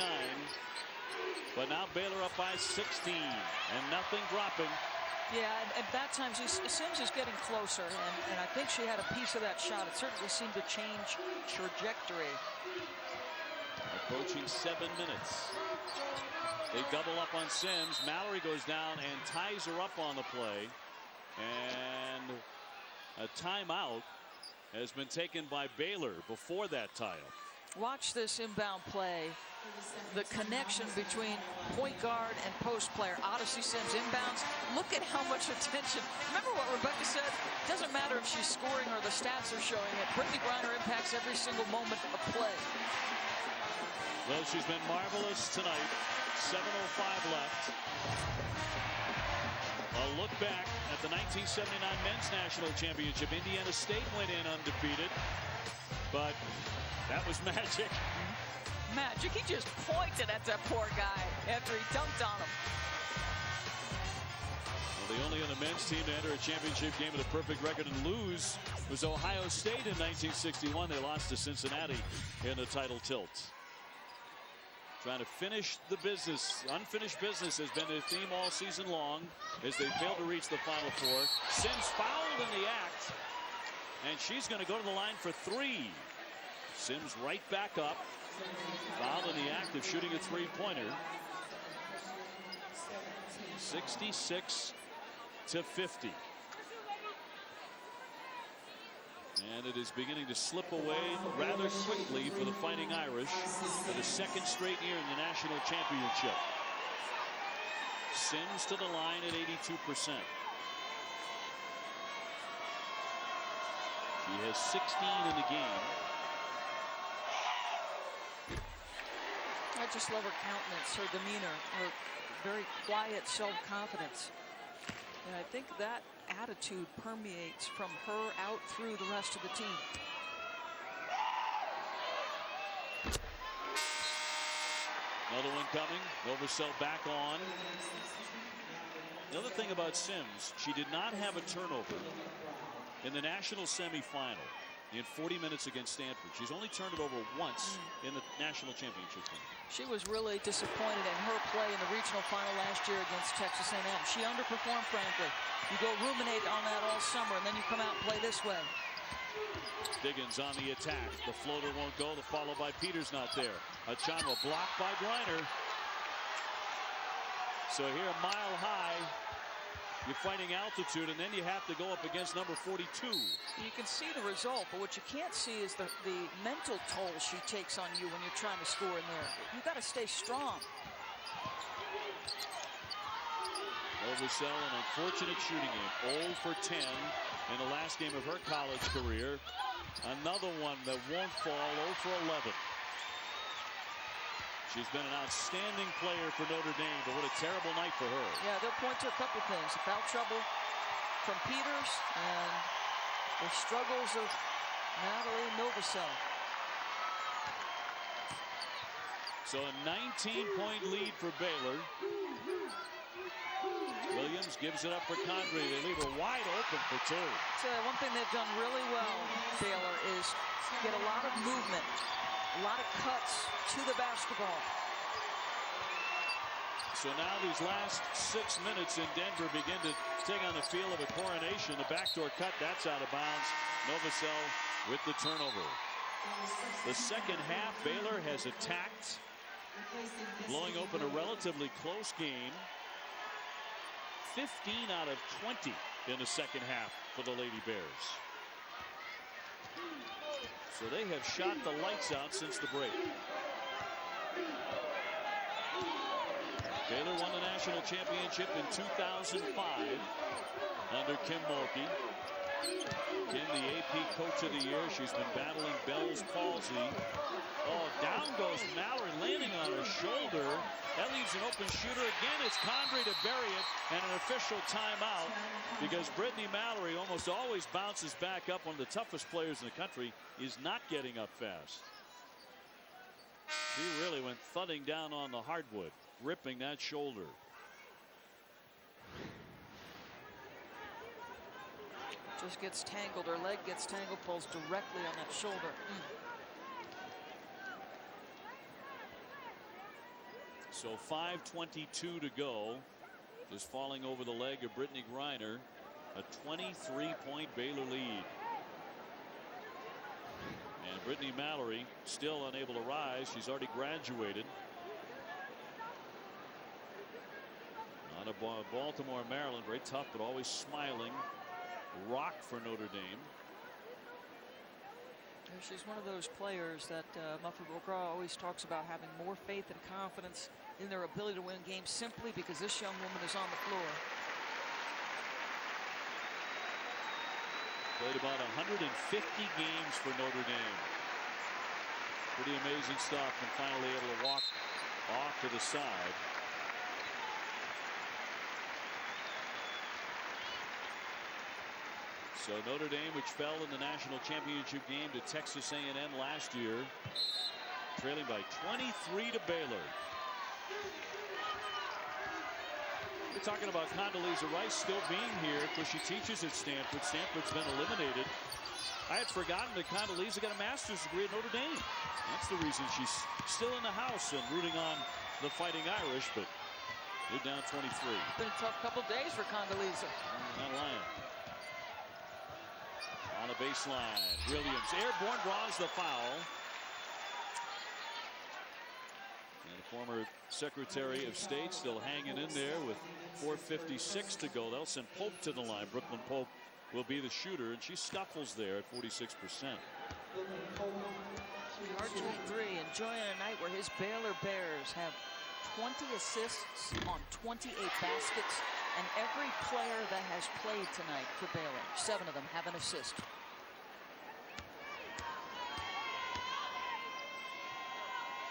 But now Baylor up by 16 and nothing dropping. Yeah, and that time Sims is getting closer, and I think she had a piece of that shot. It certainly seemed to change trajectory. Approaching 7 minutes. They double up on Sims. Mallory goes down and ties her up on the play. And a timeout has been taken by Baylor before that tie-up. Watch this inbound play. The connection between point guard and post player. Odyssey Sims inbounds. Look at how much attention. Remember what Rebecca said? It doesn't matter if she's scoring or the stats are showing it. Brittany Griner impacts every single moment of play. Well, she's been marvelous tonight. 7:05 left. A look back at the 1979 Men's National Championship. Indiana State went in undefeated, but that was magic. Magic, he just pointed at that poor guy after he dunked on him. Well, the only other men's team to enter a championship game with a perfect record and lose was Ohio State in 1961. They lost to Cincinnati in the title tilt. Trying to finish the business. Unfinished business has been their theme all season long as they failed to reach the Final Four. Sims fouled in the act, and she's going to go to the line for 3. Sims right back up. Fouled in the act of shooting a three-pointer. 66-50. And it is beginning to slip away rather quickly for the Fighting Irish for the second straight year in the national championship. Sims to the line at 82%. She has 16 in the game. I just love her countenance, her demeanor, her very quiet self-confidence. And I think that attitude permeates from her out through the rest of the team. Another one coming. Novosel back on. The other thing about Sims, she did not have a turnover in the national semifinal in 40 minutes against Stanford. She's only turned it over once in the national championship game. She was really disappointed in her play in the regional final last year against Texas A&M. She underperformed, frankly. You go ruminate on that all summer, and then you come out and play this way. Diggins on the attack. The floater won't go. The follow by Peters not there. Achanwa blocked by Griner. So here, mile high, you're fighting altitude, and then you have to go up against number 42. You can see the result, but what you can't see is the mental toll she takes on you when you're trying to score in there. You've got to stay strong. Novosel, an unfortunate shooting game. 0 for 10 in the last game of her college career. Another one that won't fall. 0 for 11. She's been an outstanding player for Notre Dame, but what a terrible night for her. Yeah, they'll point to a couple things. Foul trouble from Peters and the struggles of Natalie Novosel. So a 19-point lead for Baylor. Williams gives it up for Condrey. They leave her wide open for two. So one thing they've done really well, Baylor, is get a lot of movement. A lot of cuts to the basketball. So now these last 6 minutes in Denver begin to take on the feel of a coronation. The backdoor cut, that's out of bounds. Novosel with the turnover. The second half, Baylor has attacked, blowing open a relatively close game. 15 out of 20 in the second half for the Lady Bears. So they have shot the lights out since the break. Baylor won the national championship in 2005 under Kim Mulkey. Kim, the AP Coach of the Year. She's been battling Bell's palsy. Oh, down goes Mallory, landing on her shoulder. That leaves an open shooter. Again, it's Condrey to bury it, and an official timeout because Brittany Mallory almost always bounces back up. One of the toughest players in the country is not getting up fast. She really went thudding down on the hardwood, ripping that shoulder. Just gets tangled. Her leg gets tangled, pulls directly on that shoulder. So 5:22 to go. Just falling over the leg of Brittany Griner. A 23-point Baylor lead. And Brittany Mallory still unable to rise. She's already graduated. Out of Baltimore, Maryland. Very tough, but always smiling. Rock for Notre Dame. She's one of those players that Muffet McGraw always talks about having more faith and confidence in their ability to win games simply because this young woman is on the floor. Played about 150 games for Notre Dame. Pretty amazing stuff, and finally able to walk off to the side. So Notre Dame, which fell in the national championship game to Texas A&M last year, trailing by 23 to Baylor. We're talking about Condoleezza Rice still being here because she teaches at Stanford. Stanford's been eliminated. I had forgotten that Condoleezza got a master's degree at Notre Dame. That's the reason she's still in the house and rooting on the Fighting Irish, but they're down 23. Been a tough couple days for Condoleezza. Not lying. On the baseline, Williams airborne, draws the foul. former Secretary of State, still hanging in there with 4:56 to go. They'll send Pope to the line. Brooklyn Pope will be the shooter, and she scuffles there at 46%. RG3 enjoying a night where his Baylor Bears have 20 assists on 28 baskets, and every player that has played tonight for Baylor, 7 of them have an assist.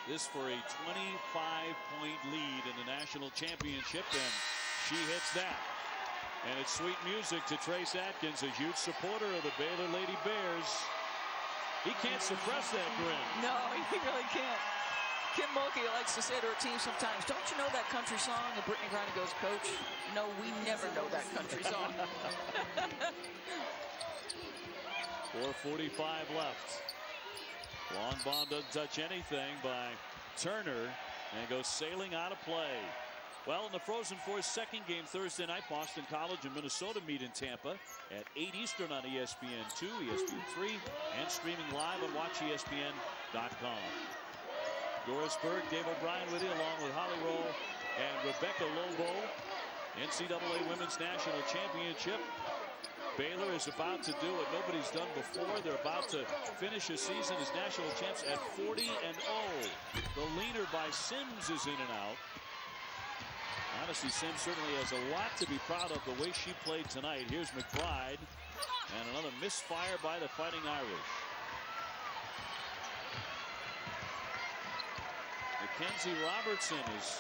This for a 25-point lead in the national championship, and she hits that. And it's sweet music to Trace Atkins, a huge supporter of the Baylor Lady Bears. He can't suppress that grin. No, he really can't. Kim Mulkey likes to say to her team sometimes, "Don't you know that country song?" And Brittany Griner goes, "Coach, no, we never know that country song." 4:45 left. Long bomb doesn't touch anything by Turner and goes sailing out of play. Well, in the Frozen Four second game Thursday night, Boston College and Minnesota meet in Tampa at 8 Eastern on ESPN2, ESPN3, and streaming live on WatchESPN.com. Doris Berg, Dave O'Brien with you, along with Holly Rowe and Rebecca Lobo. NCAA Women's National Championship. Baylor is about to do what nobody's done before. They're about to finish a season as national champs at 40-0. The leaner by Sims is in and out. Honestly, Sims certainly has a lot to be proud of the way she played tonight. Here's McBride, and another misfire by the Fighting Irish. Mackenzie Robertson is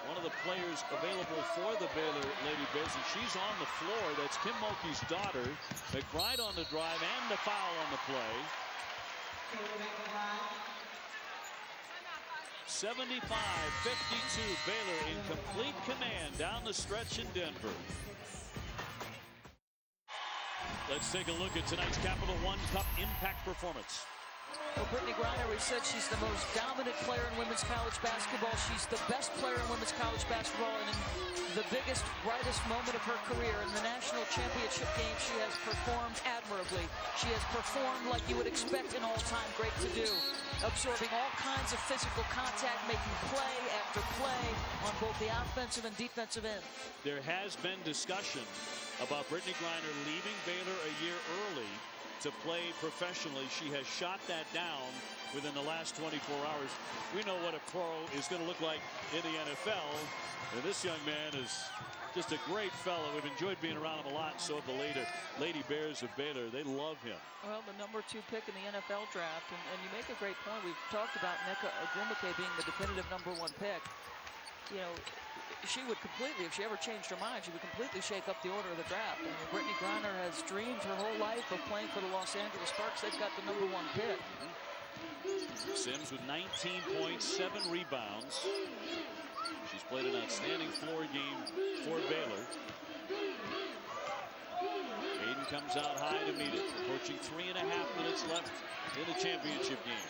one of the players available for the Baylor Lady Bears, and she's on the floor. That's Kim Mulkey's daughter. McBride on the drive and the foul on the play. 75-52, Baylor in complete command down the stretch in Denver. Let's take a look at tonight's Capital One Cup impact performance. Well, Brittany Griner, we said she's the most dominant player in women's college basketball. She's the best player in women's college basketball, and in the biggest, brightest moment of her career in the national championship game, she has performed admirably. She has performed like you would expect an all-time great to do, absorbing all kinds of physical contact, making play after play on both the offensive and defensive end. There has been discussion about Brittany Griner leaving Baylor a year early to play professionally. She has shot that down within the last 24 hours. We know what a pro is going to look like in the NFL, and this young man is just a great fellow. We've enjoyed being around him a lot, and so have the Lady Bears of Baylor. They love him. Well, the #2 pick in the NFL draft, and you make a great point. We've talked about Nneka Ogwumike being the definitive #1 pick. You know, she would completely, if she ever changed her mind, she would completely shake up the order of the draft. I mean, Brittany Griner has dreamed her whole life of playing for the Los Angeles Sparks. They've got the #1 pick. Sims with 19 points, 7 rebounds. She's played an outstanding floor game for Baylor. Aiden comes out high to meet it. Approaching 3.5 minutes left in the championship game.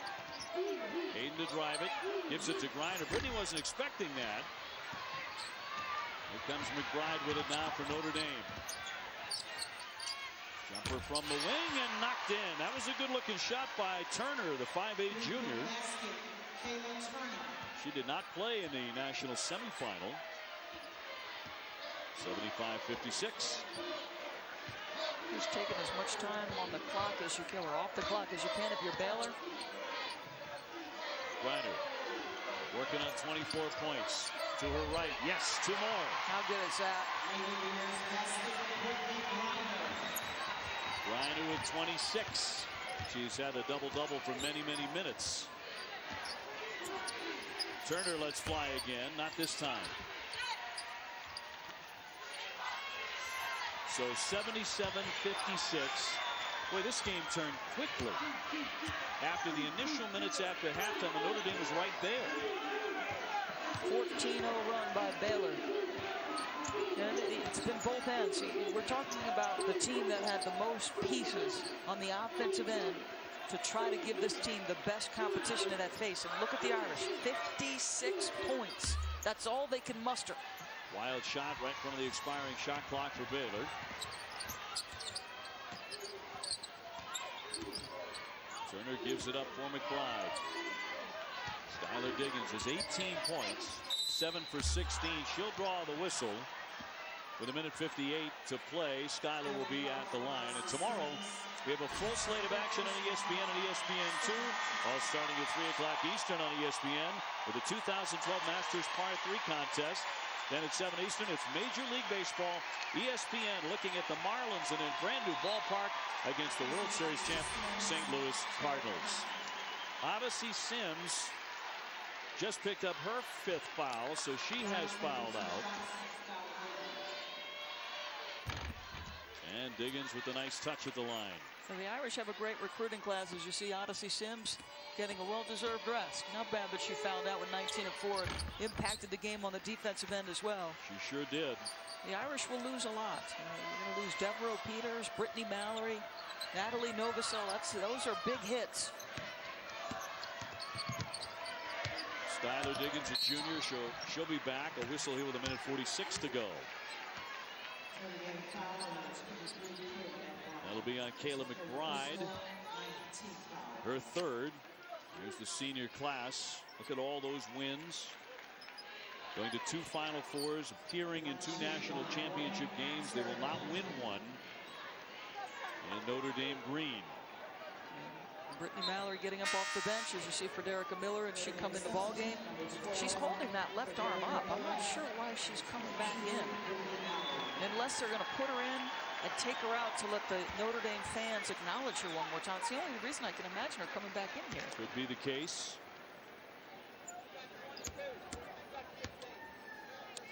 Aiden to drive it, gives it to Griner. Brittany wasn't expecting that. Here comes McBride with it now for Notre Dame. Jumper from the wing and knocked in. That was a good-looking shot by Turner, the 5'8 junior. She did not play in the national semifinal. 75-56. Just taking as much time on the clock as you can, or off the clock as you can if you're Baylor. Griner working on 24 points. To her right, yes, 2 more. How good is that? Griner with 26. She's had a double-double for many, many minutes. Turner lets fly again, not this time. So 77-56. Boy, this game turned quickly. After the initial minutes after halftime, and Notre Dame was right there. 14-0 run by Baylor. And it's been both ends. We're talking about the team that had the most pieces on the offensive end to try to give this team the best competition in that face. And look at the Irish, 56 points. That's all they can muster. Wild shot right in front of the expiring shot clock for Baylor. Turner gives it up for McBride. Skylar Diggins has 18 points, 7 for 16. She'll draw the whistle with 1:58 to play. Skylar will be at the line. And tomorrow, we have a full slate of action on ESPN and ESPN2, all starting at 3 o'clock Eastern on ESPN with the 2012 Masters Par 3 contest. Then at 7 Eastern, it's Major League Baseball. ESPN looking at the Marlins in a brand new ballpark against the World Series champ St. Louis Cardinals. Odyssey Sims just picked up her 5th foul, so she has fouled out. And Diggins with a nice touch at the line. So the Irish have a great recruiting class, as you see. Odyssey Sims getting a well-deserved rest. Not bad that she fouled out with 19 and 4. It impacted the game on the defensive end as well. She sure did. The Irish will lose a lot. You're going to lose Devereaux Peters, Brittany Mallory, Natalie Novosel. Those are big hits. Skylar Diggins, a junior, she'll be back. A whistle here with 1:46 to go. That'll be on Kayla McBride, her 3rd. Here's the senior class. Look at all those wins. Going to 2 Final Fours, appearing in 2 national championship games. They will not win one. And Notre Dame green. Brittany Mallory getting up off the bench, as you see for Derica Miller, and she come in the ball game. She's holding that left arm up. I'm not sure why she's coming back in. Unless they're going to put her in and take her out to let the Notre Dame fans acknowledge her one more time. It's the only reason I can imagine her coming back in here. Could be the case.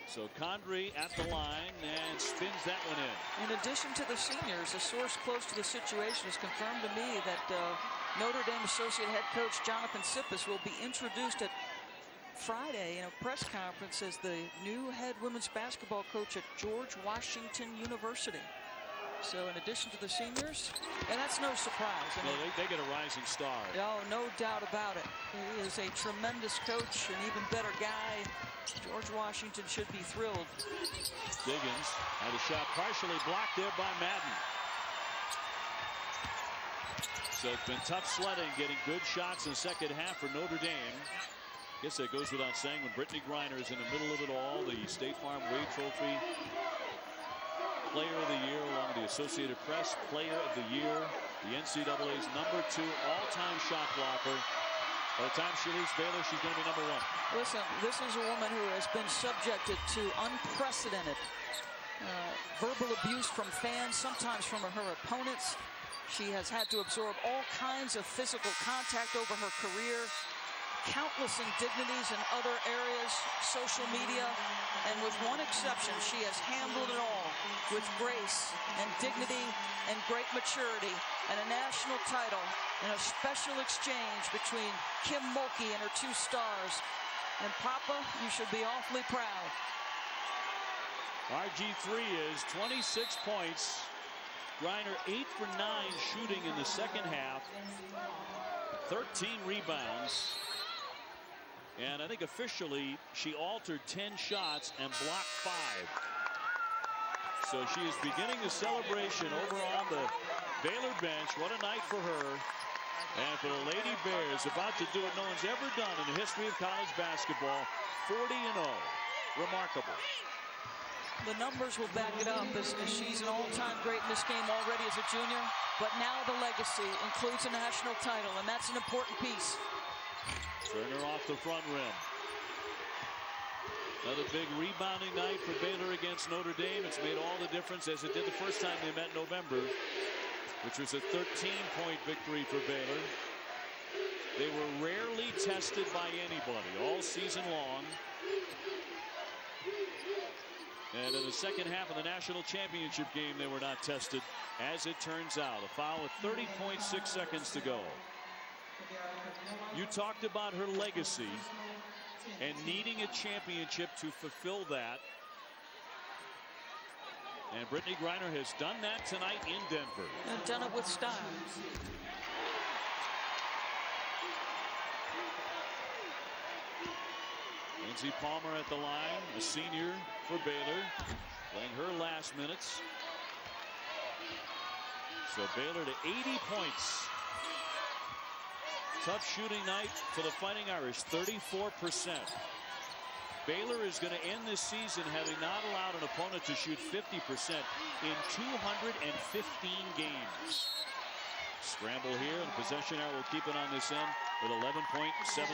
So Condrey at the line and spins that one in. In addition to the seniors, a source close to the situation has confirmed to me that Notre Dame Associate Head Coach Jonathan Sippes will be introduced at Friday in a press conference as the new head women's basketball coach at George Washington University. So in addition to the seniors, and that's no surprise. I mean, they get a rising star. Oh, no doubt about it. He is a tremendous coach, an even better guy. George Washington should be thrilled. Diggins had a shot partially blocked there by Madden. So it's been tough sledding, getting good shots in the second half for Notre Dame. I guess that goes without saying when Brittany Griner is in the middle of it all. The State Farm Wade Trophy Player of the Year, along with the Associated Press Player of the Year, the NCAA's #2 all-time shot blocker. By the time she leaves Baylor, she's going to be #1. Listen, this is a woman who has been subjected to unprecedented verbal abuse from fans, sometimes from her opponents. She has had to absorb all kinds of physical contact over her career, countless indignities in other areas, social media, and with one exception, she has handled it all with grace and dignity and great maturity, and a national title in a special exchange between Kim Mulkey and her 2 stars. And Papa, you should be awfully proud. RG3 is 26 points. Griner 8 for 9 shooting in the second half. 13 rebounds. And I think officially she altered 10 shots and blocked 5. So she is beginning the celebration over on the Baylor bench. What a night for her. And for the Lady Bears, about to do what no one's ever done in the history of college basketball. 40-0. Remarkable. The numbers will back it up as she's an all-time great in this game already as a junior. But now the legacy includes a national title, and that's an important piece. Turner off the front rim. Another big rebounding night for Baylor against Notre Dame. It's made all the difference, as it did the first time they met in November, which was a 13-point victory for Baylor. They were rarely tested by anybody all season long. And in the second half of the national championship game, they were not tested, as it turns out. A foul with 30.6 seconds to go. You talked about her legacy and needing a championship to fulfill that. And Brittany Griner has done that tonight in Denver. And done it with style. Lindsey Palmer at the line, a senior for Baylor, playing her last minutes. So Baylor to 80 points. Tough shooting night for the Fighting Irish, 34%. Baylor is going to end this season having not allowed an opponent to shoot 50% in 215 games. Scramble here, and possession arrow will keep it on this end with 11.7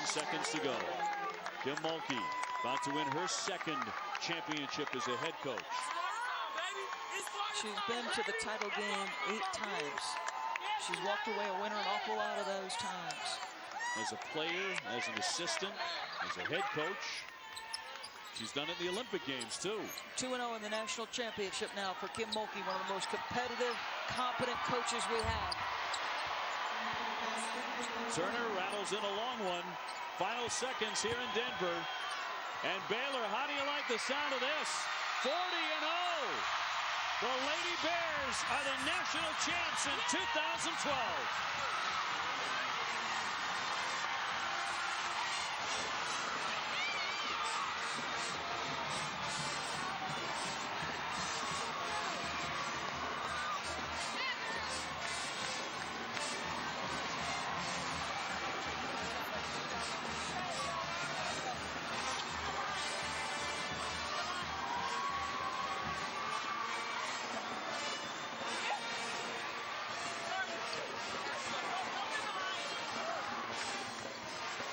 seconds to go. Kim Mulkey about to win her second championship as a head coach. She's been to the title game 8 times. She's walked away a winner an awful lot of those times. As a player, as an assistant, as a head coach. She's done it in the Olympic Games, too. 2-0 in the national championship now for Kim Mulkey, one of the most competitive, competent coaches we have. Turner rattles in a long one. Final seconds here in Denver. And Baylor, how do you like the sound of this? 40-0. The Lady Bears are the national champs in 2012.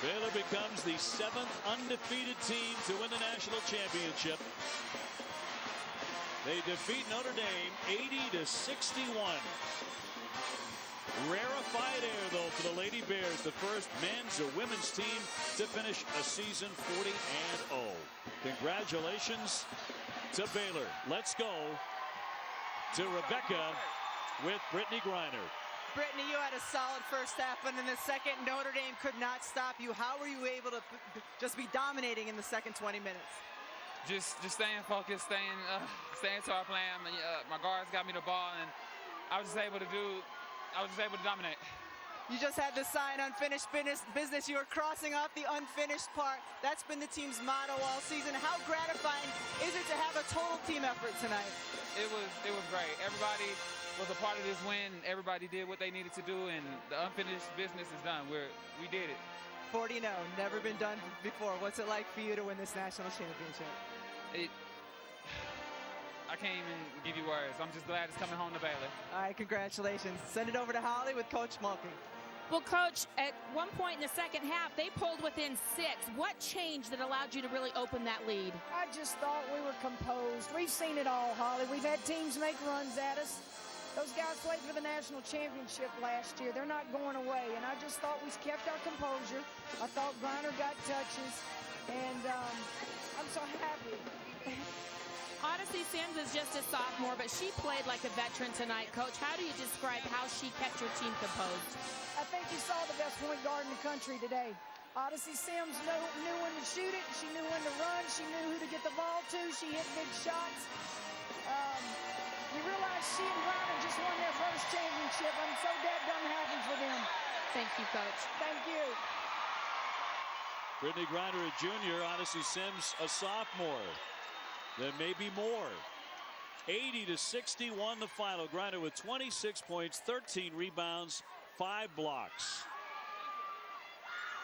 Baylor becomes the 7th undefeated team to win the national championship. They defeat Notre Dame 80-61. Rarefied air, though, for the Lady Bears, the first men's or women's team to finish a season 40-0. Congratulations to Baylor. Let's go to Rebecca with Brittany Griner. Brittany, you had a solid first half, and in the second, Notre Dame could not stop you. How were you able to just be dominating in the second 20 minutes? Just staying focused, staying to our plan. My guards got me the ball, and I was just able to dominate. You just had the sign unfinished business. You were crossing off the unfinished part. That's been the team's motto all season. How gratifying is it to have a total team effort tonight? It was great. Everybody was a part of this win. Everybody did what they needed to do, and the unfinished business is done. We did it. 40-0, never been done before. What's it like for you to win this national championship? I can't even give you words. I'm just glad it's coming home to Baylor. All right, congratulations. Send it over to Holly with Coach Mulkey. Well, Coach, at one point in the second half, they pulled within 6. What changed that allowed you to really open that lead? I just thought we were composed. We've seen it all, Holly. We've had teams make runs at us. Those guys played for the national championship last year. They're not going away, and I just thought we kept our composure. I thought Griner got touches, and I'm so happy. Odyssey Sims is just a sophomore, but she played like a veteran tonight. Coach, how do you describe how she kept your team composed? I think you saw the best point guard in the country today. Odyssey Sims knew when to shoot it. She knew when to run. She knew who to get the ball to. She hit big shots. You realize she and Griner just won their first championship. I'm so done happy for them. Thank you, Coach. Thank you. Brittany Griner, a junior. Odyssey Sims, a sophomore. There may be more. 80-61 the final. Griner with 26 points, 13 rebounds, 5 blocks.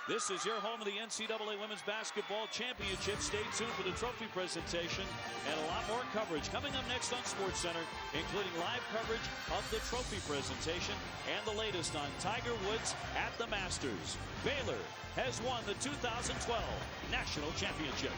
This is your home of the NCAA Women's Basketball Championship. Stay tuned for the trophy presentation and a lot more coverage coming up next on SportsCenter, including live coverage of the trophy presentation and the latest on Tiger Woods at the Masters. Baylor has won the 2012 National Championship.